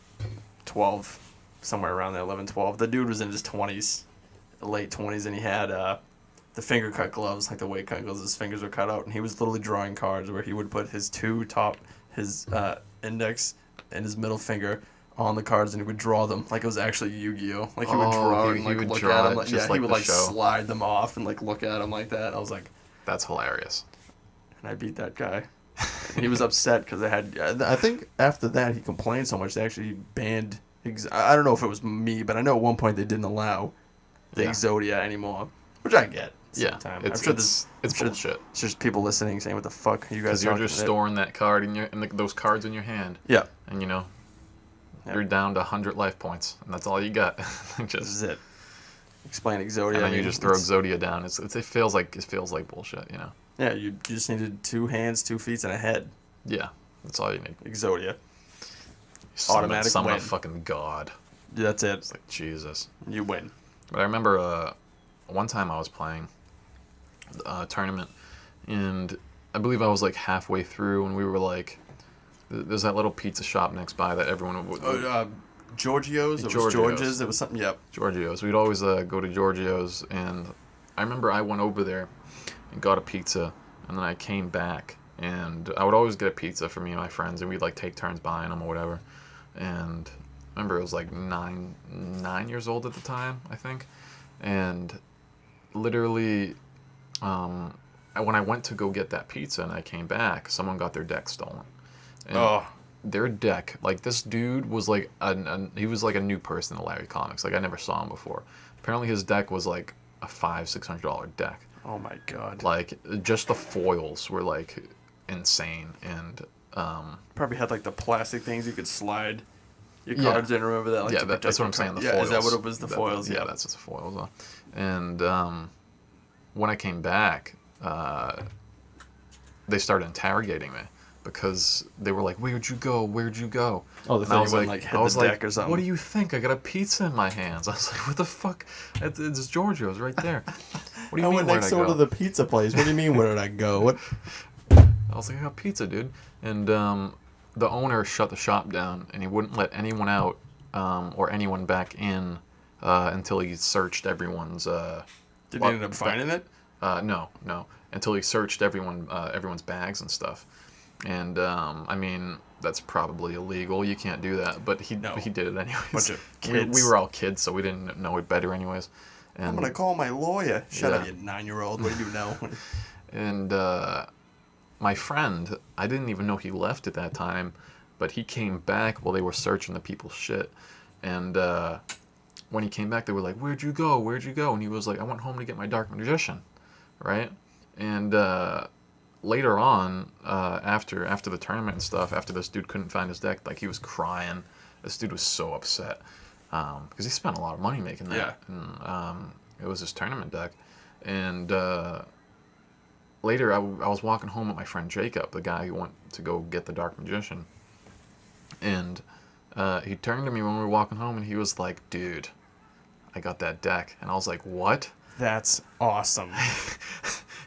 12, somewhere around there, 11, 12. The dude was in his 20s, late 20s, and he had the finger cut gloves, like the weight cut gloves. His fingers were cut out, and he was literally drawing cards where he would put his index and his middle finger on the cards, and he would draw them like it was actually Yu-Gi-Oh. Like he would draw it and he like would look draw at them. it Like, just he like would the like show. slide them off and like look at them like that. I was like, That's hilarious. and I beat that guy. And he was upset because they had. I think after that he complained so much they actually banned. I don't know if it was me, but I know at one point they didn't allow the Yeah. Exodia anymore, which I get. At the Yeah, same time. it's I'm sure it's I'm sure bullshit. It's just people listening saying, "What the fuck are you guys Because you're talking just about?" storing that card in those cards in your hand, Yeah, and Yeah. you're down to 100 life points, and that's all you got. this just is it. Explain Exodia. and then I you mean, just throw it's- Exodia down. It feels like bullshit. Yeah, you just needed 2 hands, 2 feet, and a head. Yeah, that's all you need. Exodia. Summon win. a fucking god. Yeah, that's it. It's like Jesus. You win. But I remember one time I was playing a tournament, and I believe I was like halfway through, and we were like, there's that little pizza shop next by that everyone would. Giorgio's? It was Giorgio's. George's? It was something, yep. Giorgio's. We'd always go to Giorgio's, and I remember I went over there and got a pizza, and then I came back, and I would always get a pizza for me and my friends, and we'd like take turns buying them or whatever. And I remember it was like 9 years old at the time, I think, and literally, when I went to go get that pizza and I came back, someone got their deck stolen. And their deck, like this dude was like he was like a new person in Larry Comics. Like I never saw him before. Apparently his deck was like a $500-$600 deck. Oh my god. Like just the foils were like insane, and Probably had like the plastic things you could slide your Yeah. cards in. Remember that? Like, yeah, to that's protect what your I'm saying. The yeah, foils. is that what it was? The That- foils? Yeah, that's what the foils are. And when I came back, they started interrogating me because they were like, "Where'd you go? Where'd you go?" Oh, they And I thought was you went like, like I hit was the like, deck or something. "What do you think? I got a pizza in my hands." I was like, "What the fuck? It's Giorgio's right there." What do you I mean? went Where'd next I door go? to the pizza place. What do you mean? Where did I go? What? I was like, "I got pizza, dude." And the owner shut the shop down, and he wouldn't let anyone out or anyone back in until he searched everyone's. Did you end up finding it? No. Until he searched everyone's bags and stuff. And I mean, that's probably illegal. You can't do that. But he did it anyways. Bunch of We kids. were all kids, so we didn't know it better anyways. And, I'm gonna call my lawyer. Shut up, Yeah. you 9-year-old. What do you know? And my friend, I didn't even know he left at that time, but he came back while they were searching the people's shit. And when he came back, they were like, "Where'd you go? Where'd you go?" And he was like, "I went home to get my Dark Magician," right? And later on, after the tournament and stuff, after this dude couldn't find his deck, like he was crying. This dude was so upset because he spent a lot of money making that. Yeah. And it was his tournament deck. And later, I was walking home with my friend Jacob, the guy who went to go get the Dark Magician. And he turned to me when we were walking home, and he was like, "Dude, I got that deck." And I was like, "What?" That's awesome.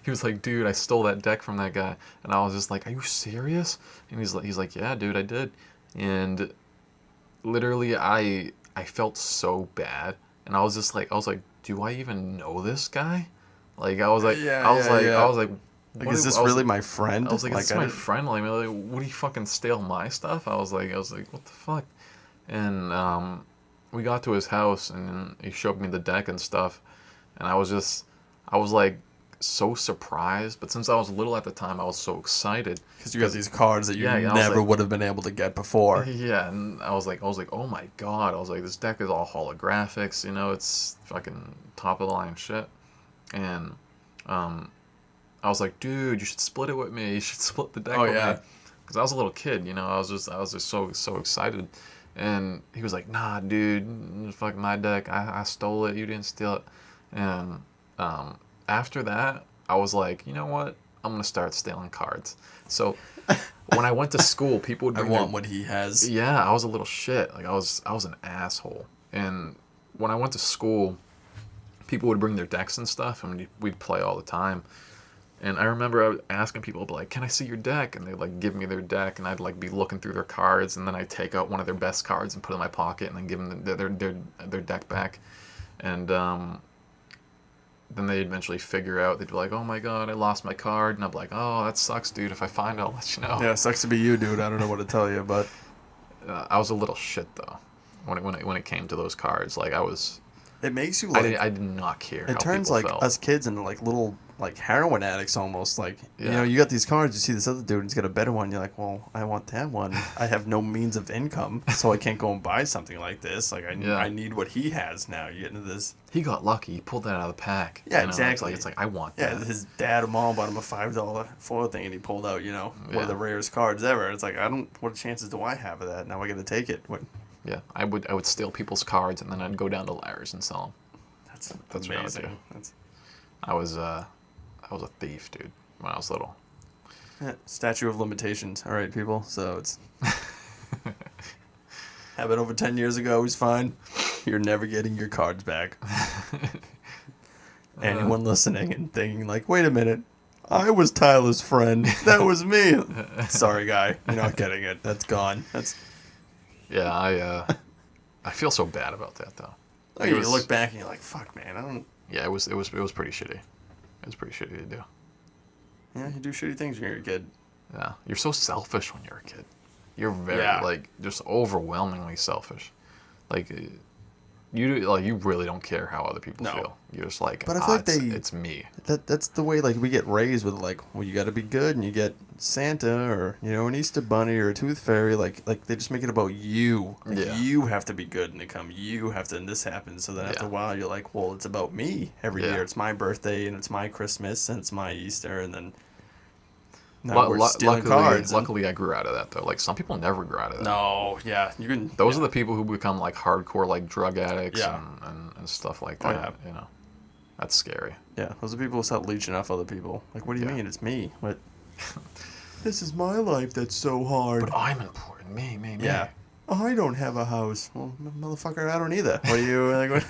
He was like, "Dude, I stole that deck from that guy." And I was just like, "Are you serious?" And he's like, "Yeah, dude, I did." And literally, I felt so bad, and I was like, "Do I even know this guy?" Like, I was like, Yeah, I was yeah, like, yeah. I was like, Like, what is this I was- really my friend? I was like, "Is this I my didn't- friend? Like, would he fucking steal my stuff?" I was like, "What the fuck?" And we got to his house, and he showed me the deck and stuff, and I was like so surprised. But since I was little at the time, I was so excited. Because you got these cards that you Yeah, I was never like- would have been able to get before. Yeah, and I was like, "Oh my god!" I was like, "This deck is all holographics, it's fucking top of the line shit." And I was like, "Dude, you should split it with me. You should split the deck Oh, with yeah. me." Because I was a little kid, I was just so excited. And he was like, "Nah, dude, fuck my deck. I stole it. You didn't steal it." And after that, I was like, "You know what? I'm gonna start stealing cards." So when I went to school, people would I bring want their, what he has. yeah, I was a little shit. Like I was an asshole. And when I went to school, people would bring their decks and stuff, and we'd play all the time. And I remember I was asking people, like, "Can I see your deck?" And they'd like give me their deck, and I'd like be looking through their cards, and then I'd take out one of their best cards and put it in my pocket, and then give them their deck back. And then they'd eventually figure out. They'd be like, "Oh my god, I lost my card," and I'd be like, "Oh, that sucks, dude. If I find it, I'll let you know." Yeah, sucks to be you, dude. I don't know what to tell you, but I was a little shit though when it came to those cards. Like It makes you I did not care. It how turns people like felt. us kids into like little like heroin addicts almost. Like Yeah. you got these cards, you see this other dude, and he's got a better one. You're like, well, I want that one. I have no means of income, so I can't go and buy something like this. Like I need what he has now. You get into this. He got lucky. He pulled that out of the pack. Yeah, you know? exactly. It's like I want Yeah, that. his dad or mom bought him a $5 foil thing, and he pulled out one of the rarest cards ever. It's like what chances do I have of that? Now I got to take it. What? Yeah, I would steal people's cards and then I'd go down to Larry's and sell them. That's what I would do. amazing. I was a thief, dude, when I was little. Statute of limitations. All right, people. So it's happened over 10 years ago is fine. You're never getting your cards back. Anyone listening and thinking like, wait a minute, I was Tyler's friend. That was me. Sorry, guy. You're not getting it. That's gone. Yeah, I feel so bad about that though. Like, you look back and you're like, fuck, man. I don't. Yeah, it was pretty shitty. It was pretty shitty to do. Yeah, you do shitty things when you're a kid. Yeah, you're so selfish when you're a kid. You're very like just overwhelmingly selfish. Like you really don't care how other people feel. You're just like, but I feel like it's me. That's the way like we get raised with like, well, you got to be good, and you get Santa or an Easter bunny or a tooth fairy. Like they just make it about you. Like, you have to be good and they come. You have to, and this happens. So then after a while, you're like, well, it's about me every year. It's my birthday and it's my Christmas and it's my Easter, and then. Now we're stealing cards. Luckily, I grew out of that though. Like some people never grew out of that. No, yeah, you can. Those are the people who become like hardcore like drug addicts and stuff like that. Yeah. You know, that's scary. Yeah, those are people who start leeching off other people. Like, what do you mean? It's me. What? This is my life that's so hard. But I'm important. Me. Yeah. I don't have a house. Well, motherfucker, I don't either. What are you like? What?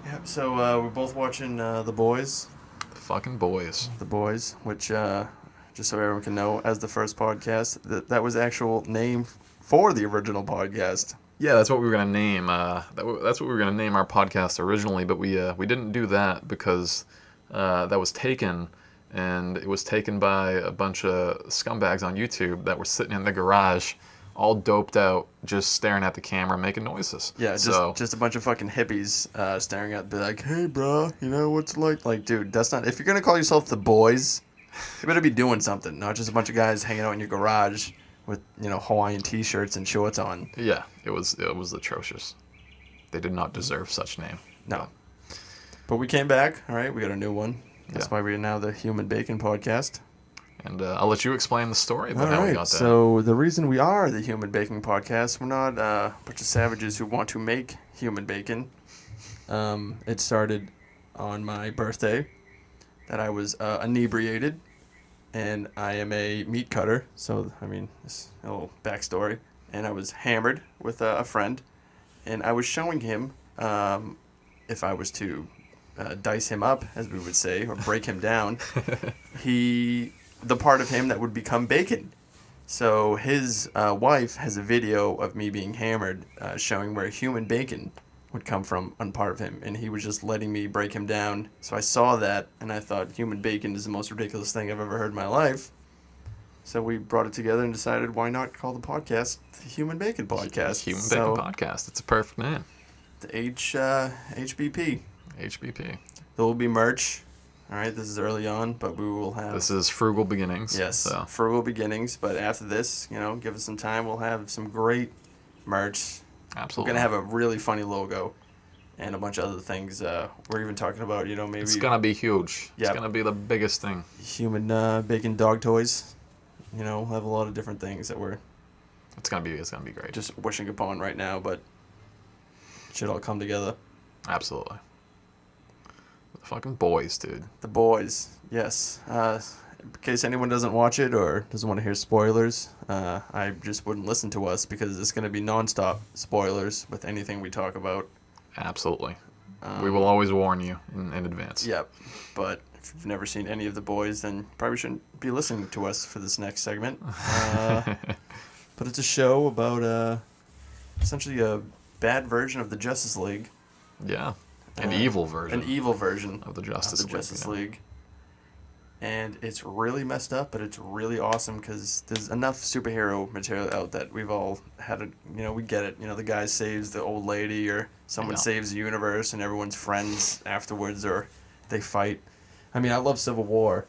Yeah. So we're both watching The Boys. Fucking boys. The Boys, which, just so everyone can know, as the first podcast, that was the actual name for the original podcast. Yeah, that's what we were gonna name. That's what we were gonna name our podcast originally, but we didn't do that because that was taken, and it was taken by a bunch of scumbags on YouTube that were sitting in the garage, all doped out, just staring at the camera, making noises. Yeah, just a bunch of fucking hippies staring at, be like, hey, bro, you know what's like? Like, dude, that's not. If you're gonna call yourself The Boys, you better be doing something, not just a bunch of guys hanging out in your garage with Hawaiian T-shirts and shorts on. Yeah, it was atrocious. They did not deserve such name. No. But we came back. All right, we got a new one. That's why we are now the Human Bacon Podcast. And I'll let you explain the story about how we got that. So the reason we are the Human Bacon Podcast, we're not a bunch of savages who want to make human bacon. It started on my birthday that I was inebriated, and I am a meat cutter. So, I mean, this a little backstory. And I was hammered with a friend, and I was showing him if I was to dice him up, as we would say, or break him down, the part of him that would become bacon. So his wife has a video of me being hammered showing where human bacon would come from on part of him, and he was just letting me break him down. So I saw that, and I thought human bacon is the most ridiculous thing I've ever heard in my life. So we brought it together and decided, why not call the podcast the Human Bacon Podcast? Human Bacon Podcast. It's a perfect name. The HBP. HBP. There will be merch. All right, this is early on, but we will have... This is frugal beginnings. Yes, so. Frugal beginnings. But after this, give us some time. We'll have some great merch. Absolutely. We're going to have a really funny logo and a bunch of other things. We're even talking about, maybe... It's going to be huge. Yep. It's going to be the biggest thing. Human bacon dog toys. We'll have a lot of different things that we're... It's gonna be great. Just wishing upon right now, but it should all come together. Absolutely. The fucking boys, dude. The Boys, yes. In case anyone doesn't watch it or doesn't want to hear spoilers, I just wouldn't listen to us because it's going to be nonstop spoilers with anything we talk about. Absolutely. We will always warn you in advance. Yep. But if you've never seen any of The Boys, then probably shouldn't be listening to us for this next segment. But it's a show about essentially a bad version of the Justice League. Yeah. An evil version. An evil version of the Justice League. League. and it's really messed up, but it's really awesome because there's enough superhero material out that we've all had we get it. The guy saves the old lady, or someone Yeah. saves the universe, and everyone's friends afterwards, or they fight. I mean, I love Civil War.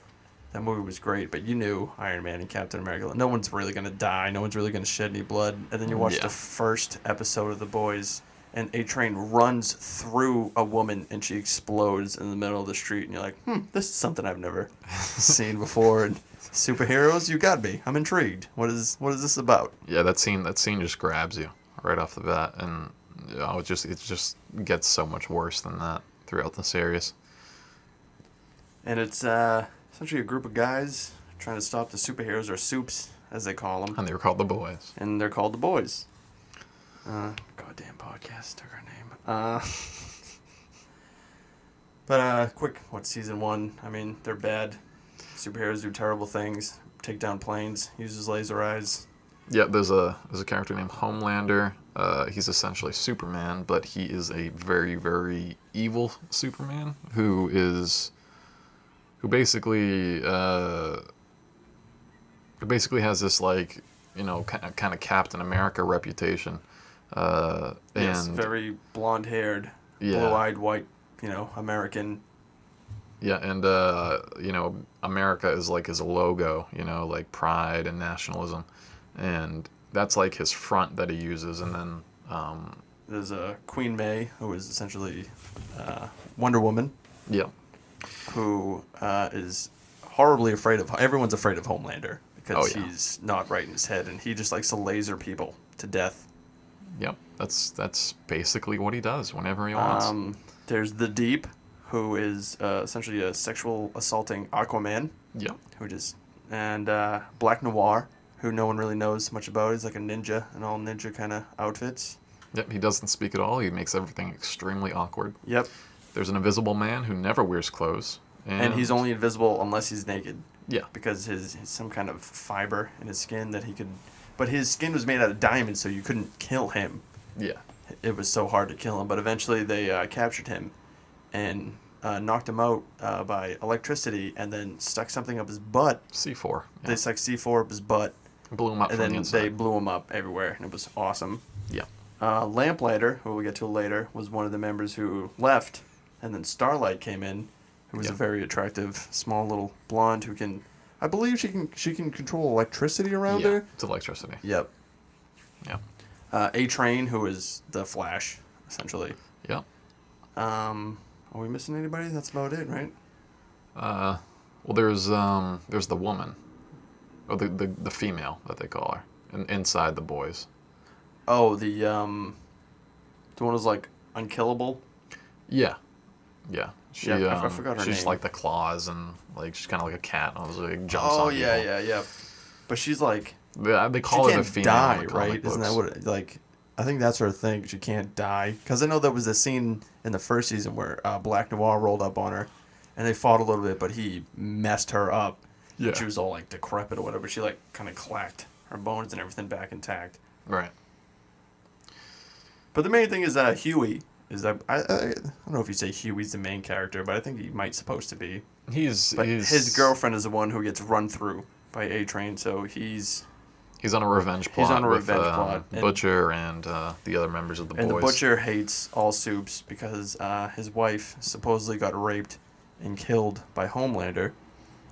That movie was great, but you knew Iron Man and Captain America. No one's really going to die. No one's really going to shed any blood. And then you watch the first episode of The Boys, and a train runs through a woman, and she explodes in the middle of the street. And you're like, this is something I've never seen before. And superheroes, you got me. I'm intrigued. What is this about? Yeah, that scene just grabs you right off the bat, and it just gets so much worse than that throughout the series. And it's essentially a group of guys trying to stop the superheroes, or soups, as they call them. And they were called the Boys. And they're called the Boys. Goddamn podcast took our name. But quick, season 1? I mean, they're bad. Superheroes do terrible things. Take down planes. Uses laser eyes. Yeah, there's a character named Homelander. He's essentially Superman, but he is a very, very evil Superman who basically has this kind of Captain America reputation. Yes, and very blonde-haired, blue-eyed, white, American. Yeah, and America is like his logo, like pride and nationalism, and that's like his front that he uses. And then there's Queen May, who is essentially Wonder Woman. Yeah. Who is horribly afraid of... Everyone's afraid of Homelander because Oh, yeah. he's not right in his head, and he just likes to laser people to death. Yep, that's basically what he does whenever he wants. There's the Deep, who is essentially a sexual assaulting Aquaman. Yep. And Black Noir, who no one really knows much about. He's like a ninja in all ninja kind of outfits. Yep, he doesn't speak at all. He makes everything extremely awkward. Yep. There's an invisible man who never wears clothes. And he's only invisible unless he's naked. Yeah. Because his some kind of fiber in his skin that he could... But his skin was made out of diamonds, so you couldn't kill him. Yeah. It was so hard to kill him. But eventually they captured him and knocked him out by electricity, and then stuck something up his butt. C4. Yeah. They stuck C4 up his butt. Blew him up and from then the inside. they blew him up everywhere, and it was awesome. Yeah. Lamplighter, who we'll get to later, was one of the members who left, and then Starlight came in, who was a very attractive, small little blonde who can... I believe she can control electricity around her. It's electricity. Yep. Yeah. A-Train, who is the Flash, essentially. Yep. Are we missing anybody? That's about it, right? Well, there's the woman, or the female that they call her, inside the Boys. Oh, the one who's like unkillable. Yeah. Yeah. She, I forgot her she's name. like the claws, and like she's kind of like a cat. And like jumps Oh on yeah, people. But she's like... They call she her the can't female die, in the right? comic Isn't that books. what like? I think that's her thing. She can't die, because I know there was a scene in the first season where Black Noir rolled up on her, and they fought a little bit, but he messed her up. Yeah. And she was all like decrepit or whatever. She like kind of clacked her bones and everything back intact. Right. But the main thing is Huey. I don't know if you say Huey's the main character, but I think he might supposed to be. He's His girlfriend is the one who gets run through by A-Train, so he's on a revenge plot. on a with, revenge plot. Butcher and the other members of the And Boys. the Butcher hates all soups because his wife supposedly got raped and killed by Homelander.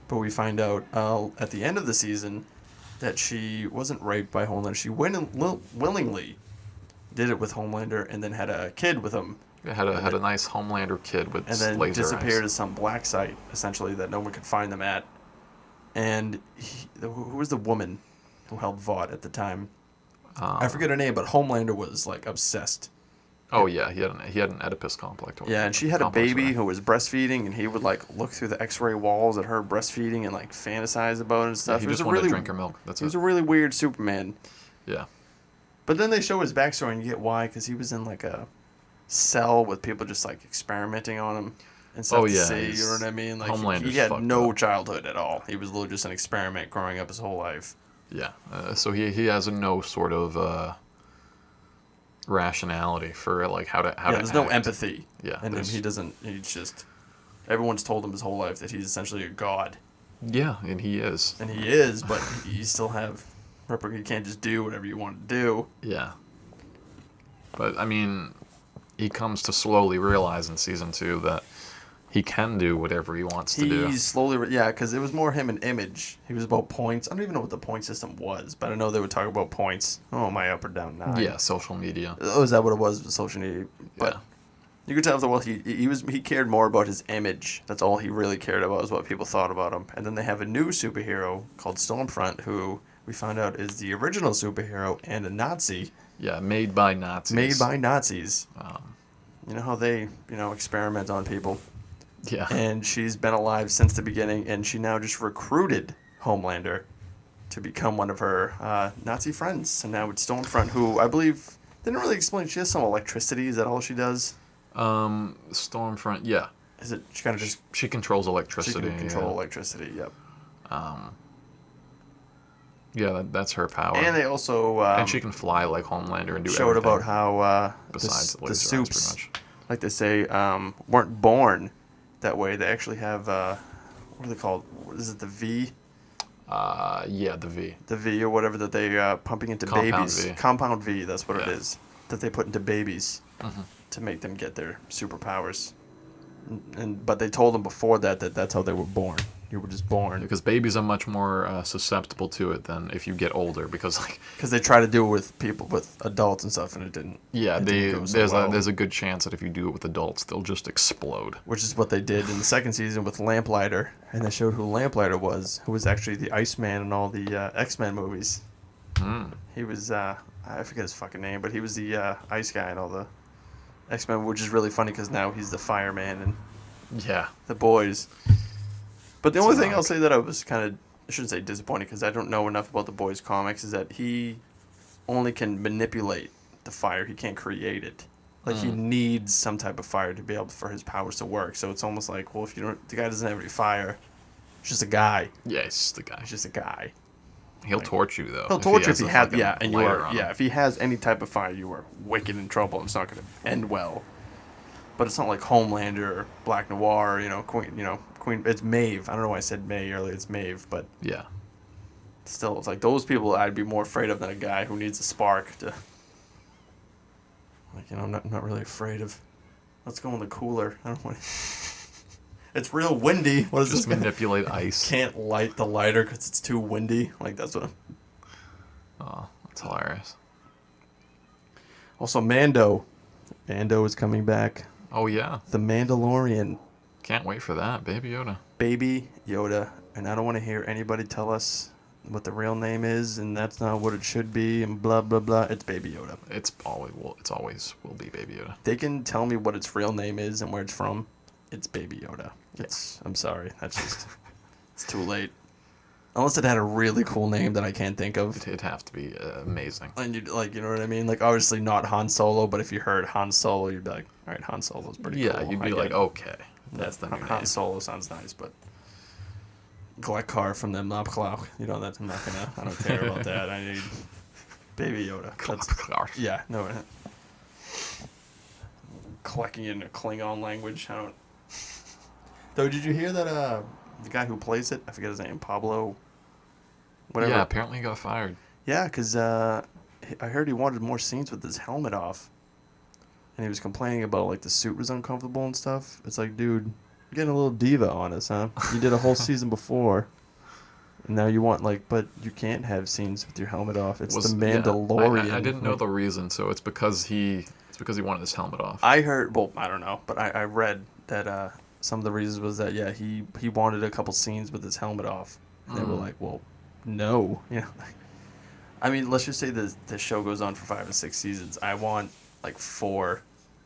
But we find out at the end of the season that she wasn't raped by Homelander. She willingly did it with Homelander and then had a kid with him. Had a nice Homelander kid with And then laser disappeared eyes. to some black site, essentially, that no one could find them at. And who was the woman who held Vought at the time? I forget her name, but Homelander was like obsessed. Oh yeah, he had an Oedipus complex. Yeah, and she had a baby who was breastfeeding, and he would like look through the X-ray walls at her breastfeeding and like fantasize about it and stuff. He It was just a wanted really, to drink her milk. That's he was it. a really weird Superman. Yeah. But then they show his backstory, and you get why, because he was in like a cell with people just like experimenting on him and stuff to see. You know what I mean? Like Homelander's he had fucked no up. childhood at all. He was literally just an experiment growing up his whole life. Yeah. So he has no sort of rationality for like how to There's no act. empathy. Yeah. And then he doesn't. He's just. Everyone's told him his whole life that he's essentially a god, Yeah, and he is. And he is, but you still have... You can't just do whatever you want to do. Yeah. But, I mean, he comes to slowly realize in season 2 that he can do whatever he wants to do. He's slowly... Yeah, because it was more him and Image. He was about points. I don't even know what the point system was, but I know they would talk about points. Oh, am I up or down 9? Yeah, social media. Oh, is that what it was with social media? But Yeah. you could tell that, well, he cared more about his image. That's all he really cared about, was what people thought about him. And then they have a new superhero called Stormfront, who we found out is the original superhero and a Nazi. Yeah, made by Nazis. Made by Nazis. Um, You know how they, experiment on people. yeah. And she's been alive since the beginning, and she now just recruited Homelander to become one of her Nazi friends. And now it's Stormfront, who I believe didn't really explain. She has some electricity. Is that all she does? Stormfront, yeah. Is it she kind of just She controls electricity. she can control yeah. electricity? Yep. Yeah, that's her power. And they also and she can fly like Homelander and do showed everything. about how Besides the laser eyes, soups, pretty much. like they say, weren't born that way. They actually have what are they called? What is it? The V? Yeah, the V. The V or whatever that they pumping into Compound babies. V. Compound V. That's what it Yeah. is. That they put into babies Mhm. to make them get their superpowers. But they told them before that that's how they were born. You were just born. Because babies are much more susceptible to it than if you get older. Because Because they try to do it with people, with adults and stuff, and it didn't. yeah, it didn't go so well. there's a good chance that if you do it with adults, they'll just explode. Which is what they did in the second season with Lamplighter, and they showed who Lamplighter was, who was actually the Iceman in all the X-Men movies. Mm. He was I forget his fucking name, but he was the ice guy in all the X-Men, which is really funny because now he's the fireman and Yeah. the boys. But the It's only thing ironic. I'll say that I was kind of, I shouldn't say disappointed because I don't know enough about the boys comics, is that he only can manipulate the fire. He can't create it. Like he needs some type of fire to be able for his powers to work. So it's almost like, well, if you don't, the guy doesn't have any fire. He's just a guy. Yeah, he's just the guy. He's just a guy. He'll torch you though. He'll torture if he a has, fucking yeah, and you lighter are, on yeah. him. If he has any type of fire, you are wicked in trouble. It's not going to end well. But it's not like Homelander or Black Noir, Queen. It's Maeve. I don't know why I said May earlier. It's Maeve, but Yeah. still, it's like those people I'd be more afraid of than a guy who needs a spark to. Like, I'm not really afraid of. Let's go in the cooler. I don't want. It's real windy. What is Just this? manipulate ice. Can't light the lighter because it's too windy. Like that's what. Oh, that's hilarious. Also, Mando. Mando is coming back. Oh yeah. The Mandalorian. Can't wait for that, Baby Yoda. Baby Yoda. And I don't want to hear anybody tell us what the real name is, and that's not what it should be, and blah blah blah. It's Baby Yoda. It's always will be Baby Yoda. They can tell me what its real name is and where it's from. It's Baby Yoda. I'm sorry. That's just it's too late. Unless it had a really cool name that I can't think of. It'd have to be amazing. And you know what I mean? Like obviously not Han Solo, but if you heard Han Solo, you'd be like, all right, Han Solo's pretty cool. Yeah, you'd be I like, get it. okay, that's the new Han name. Solo sounds nice, but Glekkar from the Mapclaw, I don't care about that. I need Baby Yoda. That's, yeah, no. Collecting it in a Klingon language. I don't. Though, did you hear that? The guy who plays it, I forget his name, Pablo. Whatever. Yeah, apparently he got fired. Yeah, because I heard he wanted more scenes with his helmet off, and he was complaining about like the suit was uncomfortable and stuff. It's like, dude, you're getting a little diva on us, huh? You did a whole season before, and now you want but you can't have scenes with your helmet off. It's the Mandalorian. Yeah, I didn't know the reason, so it's because he wanted his helmet off. I heard, well, I don't know, but I read that some of the reasons was that he wanted a couple scenes with his helmet off. And they were like, well, no, I mean, let's just say the show goes on for 5 or 6 seasons. I want like 4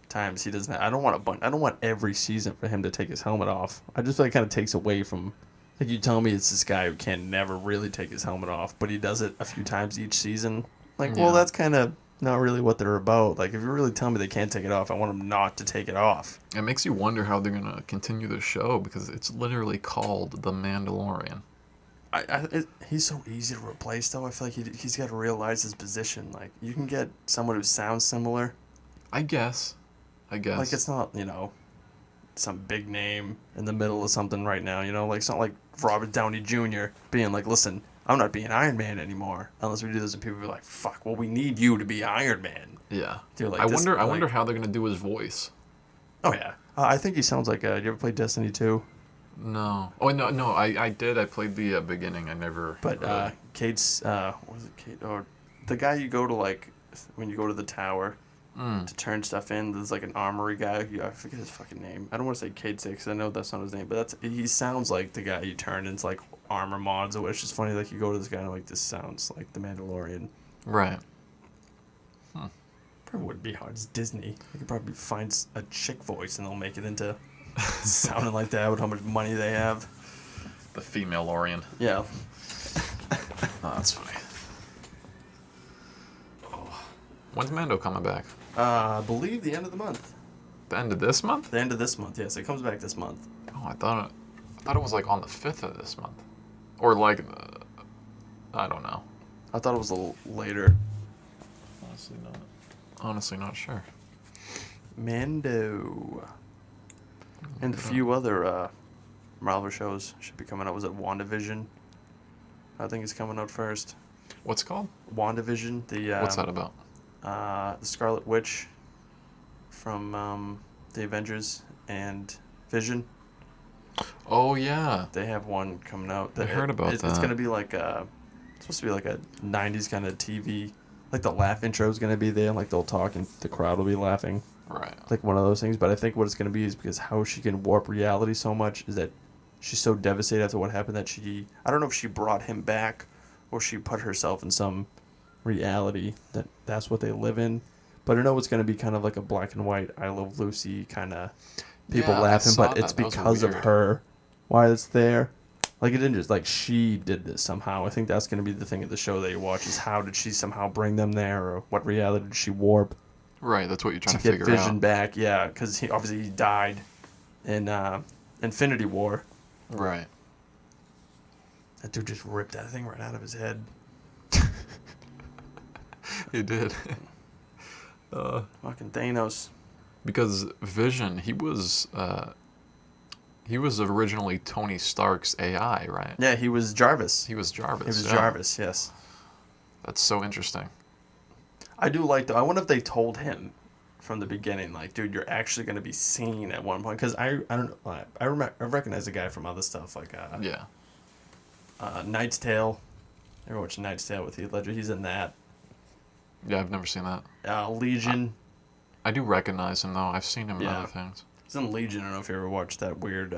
times he doesn't. I don't want every season for him to take his helmet off. I just feel like it kind of takes away from. Like you tell me it's this guy who can never really take his helmet off, but he does it a few times each season. Like, well, that's kind of not really what they're about. Like, if you really tell me they can't take it off, I want them not to take it off. It makes you wonder how they're gonna continue the show because it's literally called The Mandalorian. He's so easy to replace, though. I feel like he's got to realize his position. Like, you can get someone who sounds similar. I guess. Like, it's not, some big name in the middle of something right now. You know, like something like Robert Downey Jr. being like, listen, I'm not being Iron Man anymore unless we do this, and people be like, fuck, well, we need you to be Iron Man. Yeah. Dude, like, I this- wonder. I like- wonder how they're gonna do his voice. Oh yeah, I think he sounds like. You ever played Destiny 2? No. Oh no. I did. I played the beginning. I never. But really- Cade's what was it, Cade? Or the guy you go to like when you go to the tower to turn stuff in. There's like an armory guy. I forget his fucking name. I don't want to say Cade 6. I know that's not his name, but he sounds like the guy you turn into like armor mods. Or it's just funny. Like you go to this guy and like this sounds like the Mandalorian. Right. Probably wouldn't be hard. It's Disney. You could probably find a chick voice and they'll make it into sounding like that with how much money they have. The female Lorian. Yeah. Oh, that's funny. When's Mando coming back? I believe the end of the month. The end of this month? The end of this month, yes. It comes back this month. Oh, I thought it was like on the 5th of this month, or like, I don't know. I thought it was a little later. Honestly, not sure. Mando. And a few other Marvel shows should be coming out. Was it WandaVision? I think it's coming out first. What's it called? WandaVision. What's that about? The Scarlet Witch from the Avengers and Vision. Oh yeah. They have one coming out. I heard about It's that. gonna be like it's supposed to be like a '90s kind of TV. Like the laugh intro is gonna be there. Like they'll talk and the crowd will be laughing. Right. Like one of those things. But I think what it's gonna be is because how she can warp reality so much is that she's so devastated after what happened that I don't know if she brought him back or she put herself in some reality that's what they live in. But I know it's gonna be kind of like a black and white I Love Lucy kind of people Yeah, I laughing, saw but it's that. That was because of weird. her why it's there. Like it didn't just like she did this somehow. I think that's gonna be the thing of the show that you watch is how did she somehow bring them there, or what reality did she warp Right. That's what you're trying to to get figure Vision out. back? Yeah, because he obviously died in Infinity War. Right. That dude just ripped that thing right out of his head. He did. Fucking Thanos. Because Vision, he was originally Tony Stark's AI, right? Yeah, he was Jarvis. He was Jarvis. He was yeah. Jarvis, yes. That's so interesting. I do like I wonder if they told him from the beginning, like, dude, you're actually going to be seen at one point. Because I don't know. I recognize the guy from other stuff, like Yeah. Knight's Tale. I ever watched Knight's Tale with Heath Ledger? He's in that. Yeah, I've never seen that. Legion. I do recognize him though. I've seen him in Yeah. other things. He's in Legion. I don't know if you ever watched that weird.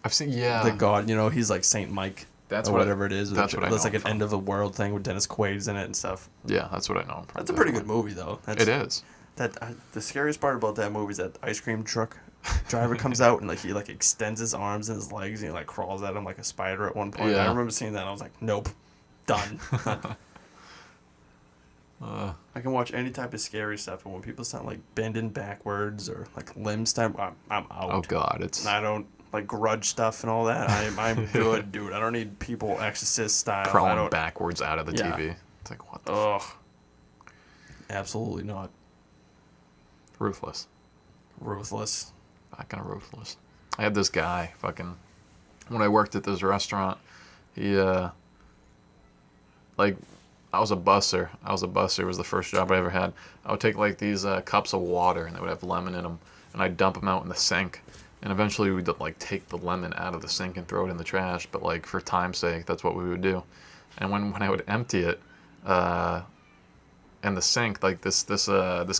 I've seen The god, he's like Saint Mike. That's or what I- whatever it is. that's what I That's know like him an from. end of the world thing with Dennis Quaid's in it and stuff. Yeah, that's what I know him from. That's a pretty good movie, though. It is. The scariest part about that movie is that ice cream truck driver comes out and like he like extends his arms and his legs and he like crawls at him like a spider at one point. Yeah. I remember seeing that and I was like, nope, done. I can watch any type of scary stuff, but when people sound like bending backwards or like limbs type, I'm out. Oh God, it's. I don't like grudge stuff and all that. I'm good, dude. I don't need people Exorcist style. I Crawling don't. backwards out of the Yeah. TV. It's like what the Ugh. Absolutely not. ruthless. Ruthless. Fucking ruthless. I had this guy fucking when I worked at this restaurant, he like I was a busser. It was the first job I ever had. I would take like these cups of water and they would have lemon in them and I'd dump them out in the sink. And eventually we'd like take the lemon out of the sink and throw it in the trash, but like for time's sake, that's what we would do. And when I would empty it, in the sink, like this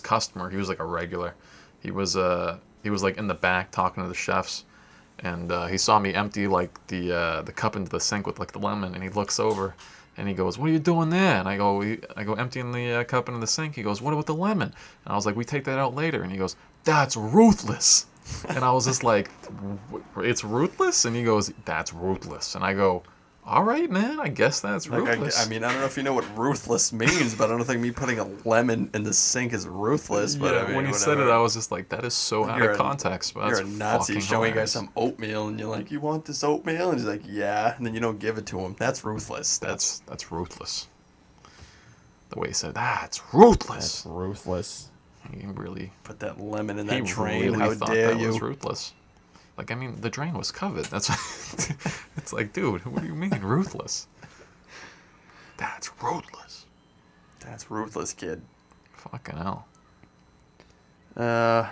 customer, he was like a regular. He was like in the back talking to the chefs, and he saw me empty like the cup into the sink with like the lemon, and he looks over, and he goes, "What are you doing there?" And I go emptying the cup into the sink. He goes, "What about the lemon?" And I was like, "We take that out later." And he goes, "That's ruthless." And I was just like, "It's ruthless?" And he goes, "That's ruthless." And I go, "All right, man, I guess that's Like, ruthless." I mean, I don't know if you know what ruthless means, but I don't think me putting a lemon in the sink is ruthless. But yeah, I mean, when he said it, whatever. I was just like, "That is so out You're of a- context." But You're a that's Nazi fucking showing hilarious. guys some oatmeal, and you're like, "You want this oatmeal?" And he's like, "Yeah," and then you don't give it to him. That's ruthless. That's ruthless. The way he said, "That's ruthless." ruthless. He really, Put that lemon in he that drain. really How thought dare that you? was ruthless. Like, I mean, the drain was covered. That's it's like, dude, what do you mean ruthless? That's ruthless. That's ruthless, kid. Fucking hell. I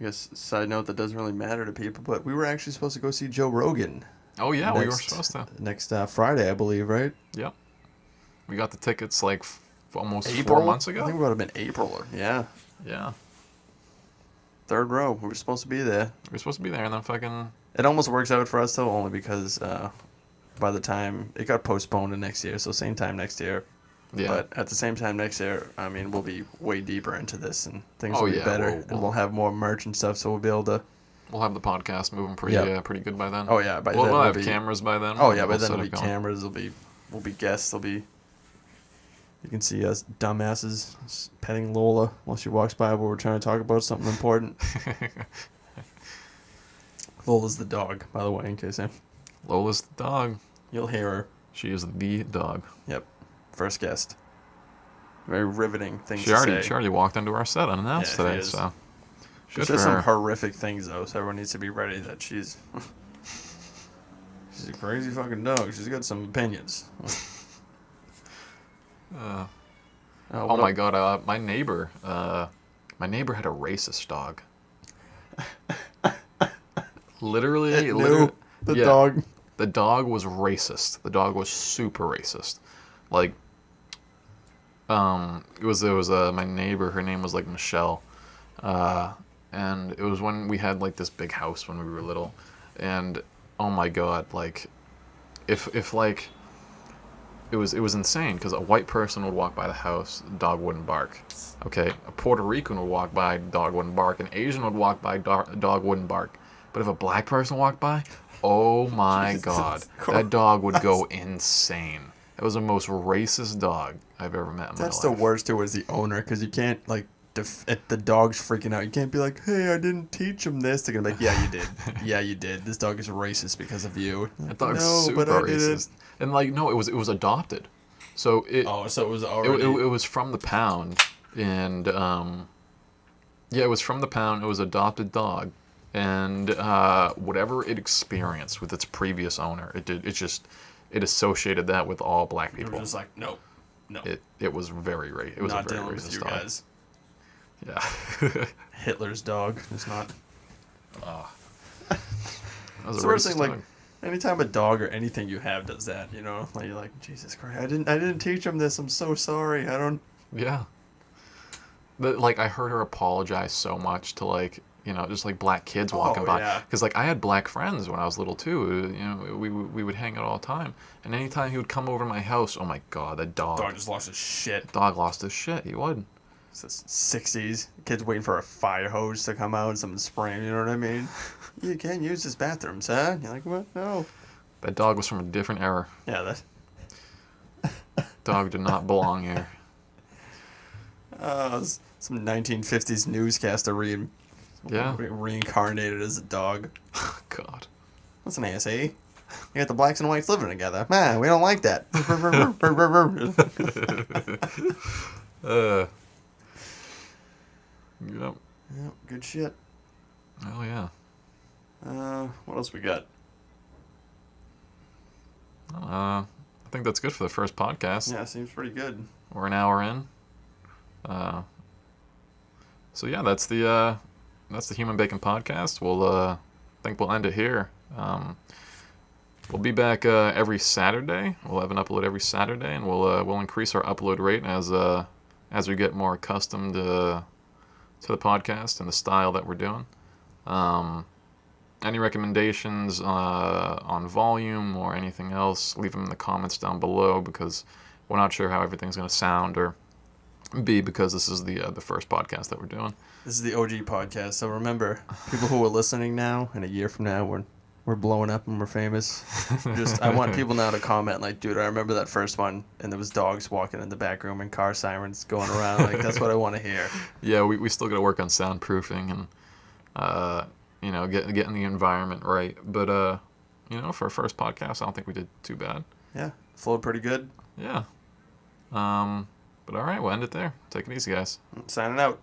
guess side note that doesn't really matter to people, but we were actually supposed to go see Joe Rogan. Oh yeah, we were supposed to. Next Friday, I believe, right? Yep. We got the tickets like almost April? 4 months ago. I think it would have been April. Yeah. Yeah. Third row. We were supposed to be there. We were supposed to be there, and then fucking. It almost works out for us though, only because by the time it got postponed to next year, so same time next year. Yeah. But at the same time next year, I mean, we'll be way deeper into this, and things Oh, will be yeah, better, we'll- and we'll have more merch and stuff, so we'll be able to. We'll have the podcast moving pretty pretty good by then. Oh yeah, by We'll then we'll have be, cameras by then. Oh yeah, by We'll then set there'll it be going. cameras. We'll be guests. There'll be. You can see us dumbasses petting Lola while she walks by while we're trying to talk about something important. Lola's the dog, by the way, in case Lola's the dog. you'll hear her. She is the dog. Yep, first guest. Very riveting thing She to already say. walked into our set unannounced Yeah, she today, is. so She good for says some her. horrific things though, so everyone needs to be ready that she's a crazy fucking dog. She's got some opinions. Oh my god, my neighbor had a racist dog. Literally, The yeah, dog. The dog was racist. The dog was super racist. Like, it was my neighbor. Her name was like Michelle, and it was when we had like this big house when we were little, and oh my god, like, if like. It was insane because a white person would walk by the house, the dog wouldn't bark. Okay, a Puerto Rican would walk by, dog wouldn't bark. An Asian would walk by, dog wouldn't bark. But if a black person walked by, oh my god, that dog would go insane. It was the most racist dog I've ever met in my life. That's the worst too, as the owner, because you can't like if the dog's freaking out. You can't be like, "Hey, I didn't teach him this." They're gonna be like, "Yeah, you did. Yeah, you did. This dog is racist because of you." That dog's no, super but I racist. didn't. And like, no, it was adopted. So it So it was already. it was from the pound, and yeah, it was from the pound. It was adopted dog, and whatever it experienced with its previous owner, it associated that with all black It people. was just like, no. It was very it was Not a very dealing with racist you dog. guys. Yeah. Hitler's dog is not. That was It's a the worst racist thing, like, dog. anytime a dog or anything you have does that, you know, like you're like, Jesus Christ, I didn't teach him this. I'm so sorry. I don't. Yeah. But like I heard her apologize so much to like, you know, just like black kids walking by. Yeah. Because like I had black friends when I was little too. You know, we would hang out all the time. And anytime he would come over to my house, oh my god, that dog. Dog just lost his shit. Dog lost his shit. He would. It's the 60s. Kids waiting for a fire hose to come out and someone spraying. You know what I mean? You can't use this bathroom, son. You're like, what? No. That dog was from a different era. Yeah, that. Dog did not belong here. Some 1950s newscaster reincarnated as a dog. God. That's an ass, eh? You got the blacks and whites living together. Man, we don't like that. Yep. Yep, good shit. Oh yeah. What else we got? I think that's good for the first podcast. Yeah, seems pretty good. We're an hour in. So yeah, that's the Human Bacon podcast. We'll think we'll end it here. We'll be back every Saturday. We'll have an upload every Saturday, and we'll increase our upload rate as we get more accustomed to the podcast and the style that we're doing. Any recommendations on volume or anything else, leave them in the comments down below, because we're not sure how everything's going to sound or be, because this is the first podcast that we're doing. This is the OG podcast, so remember, people who are listening now, and a year from now, we're blowing up and we're famous. I want people now to comment like, dude, I remember that first one, and there was dogs walking in the back room and car sirens going around. Like, that's what I want to hear. Yeah, we still got to work on soundproofing and you know, getting the environment right. But you know, for our first podcast, I don't think we did too bad. Yeah, flowed pretty good. Yeah. But all right, we'll end it there. Take it easy, guys. Signing out.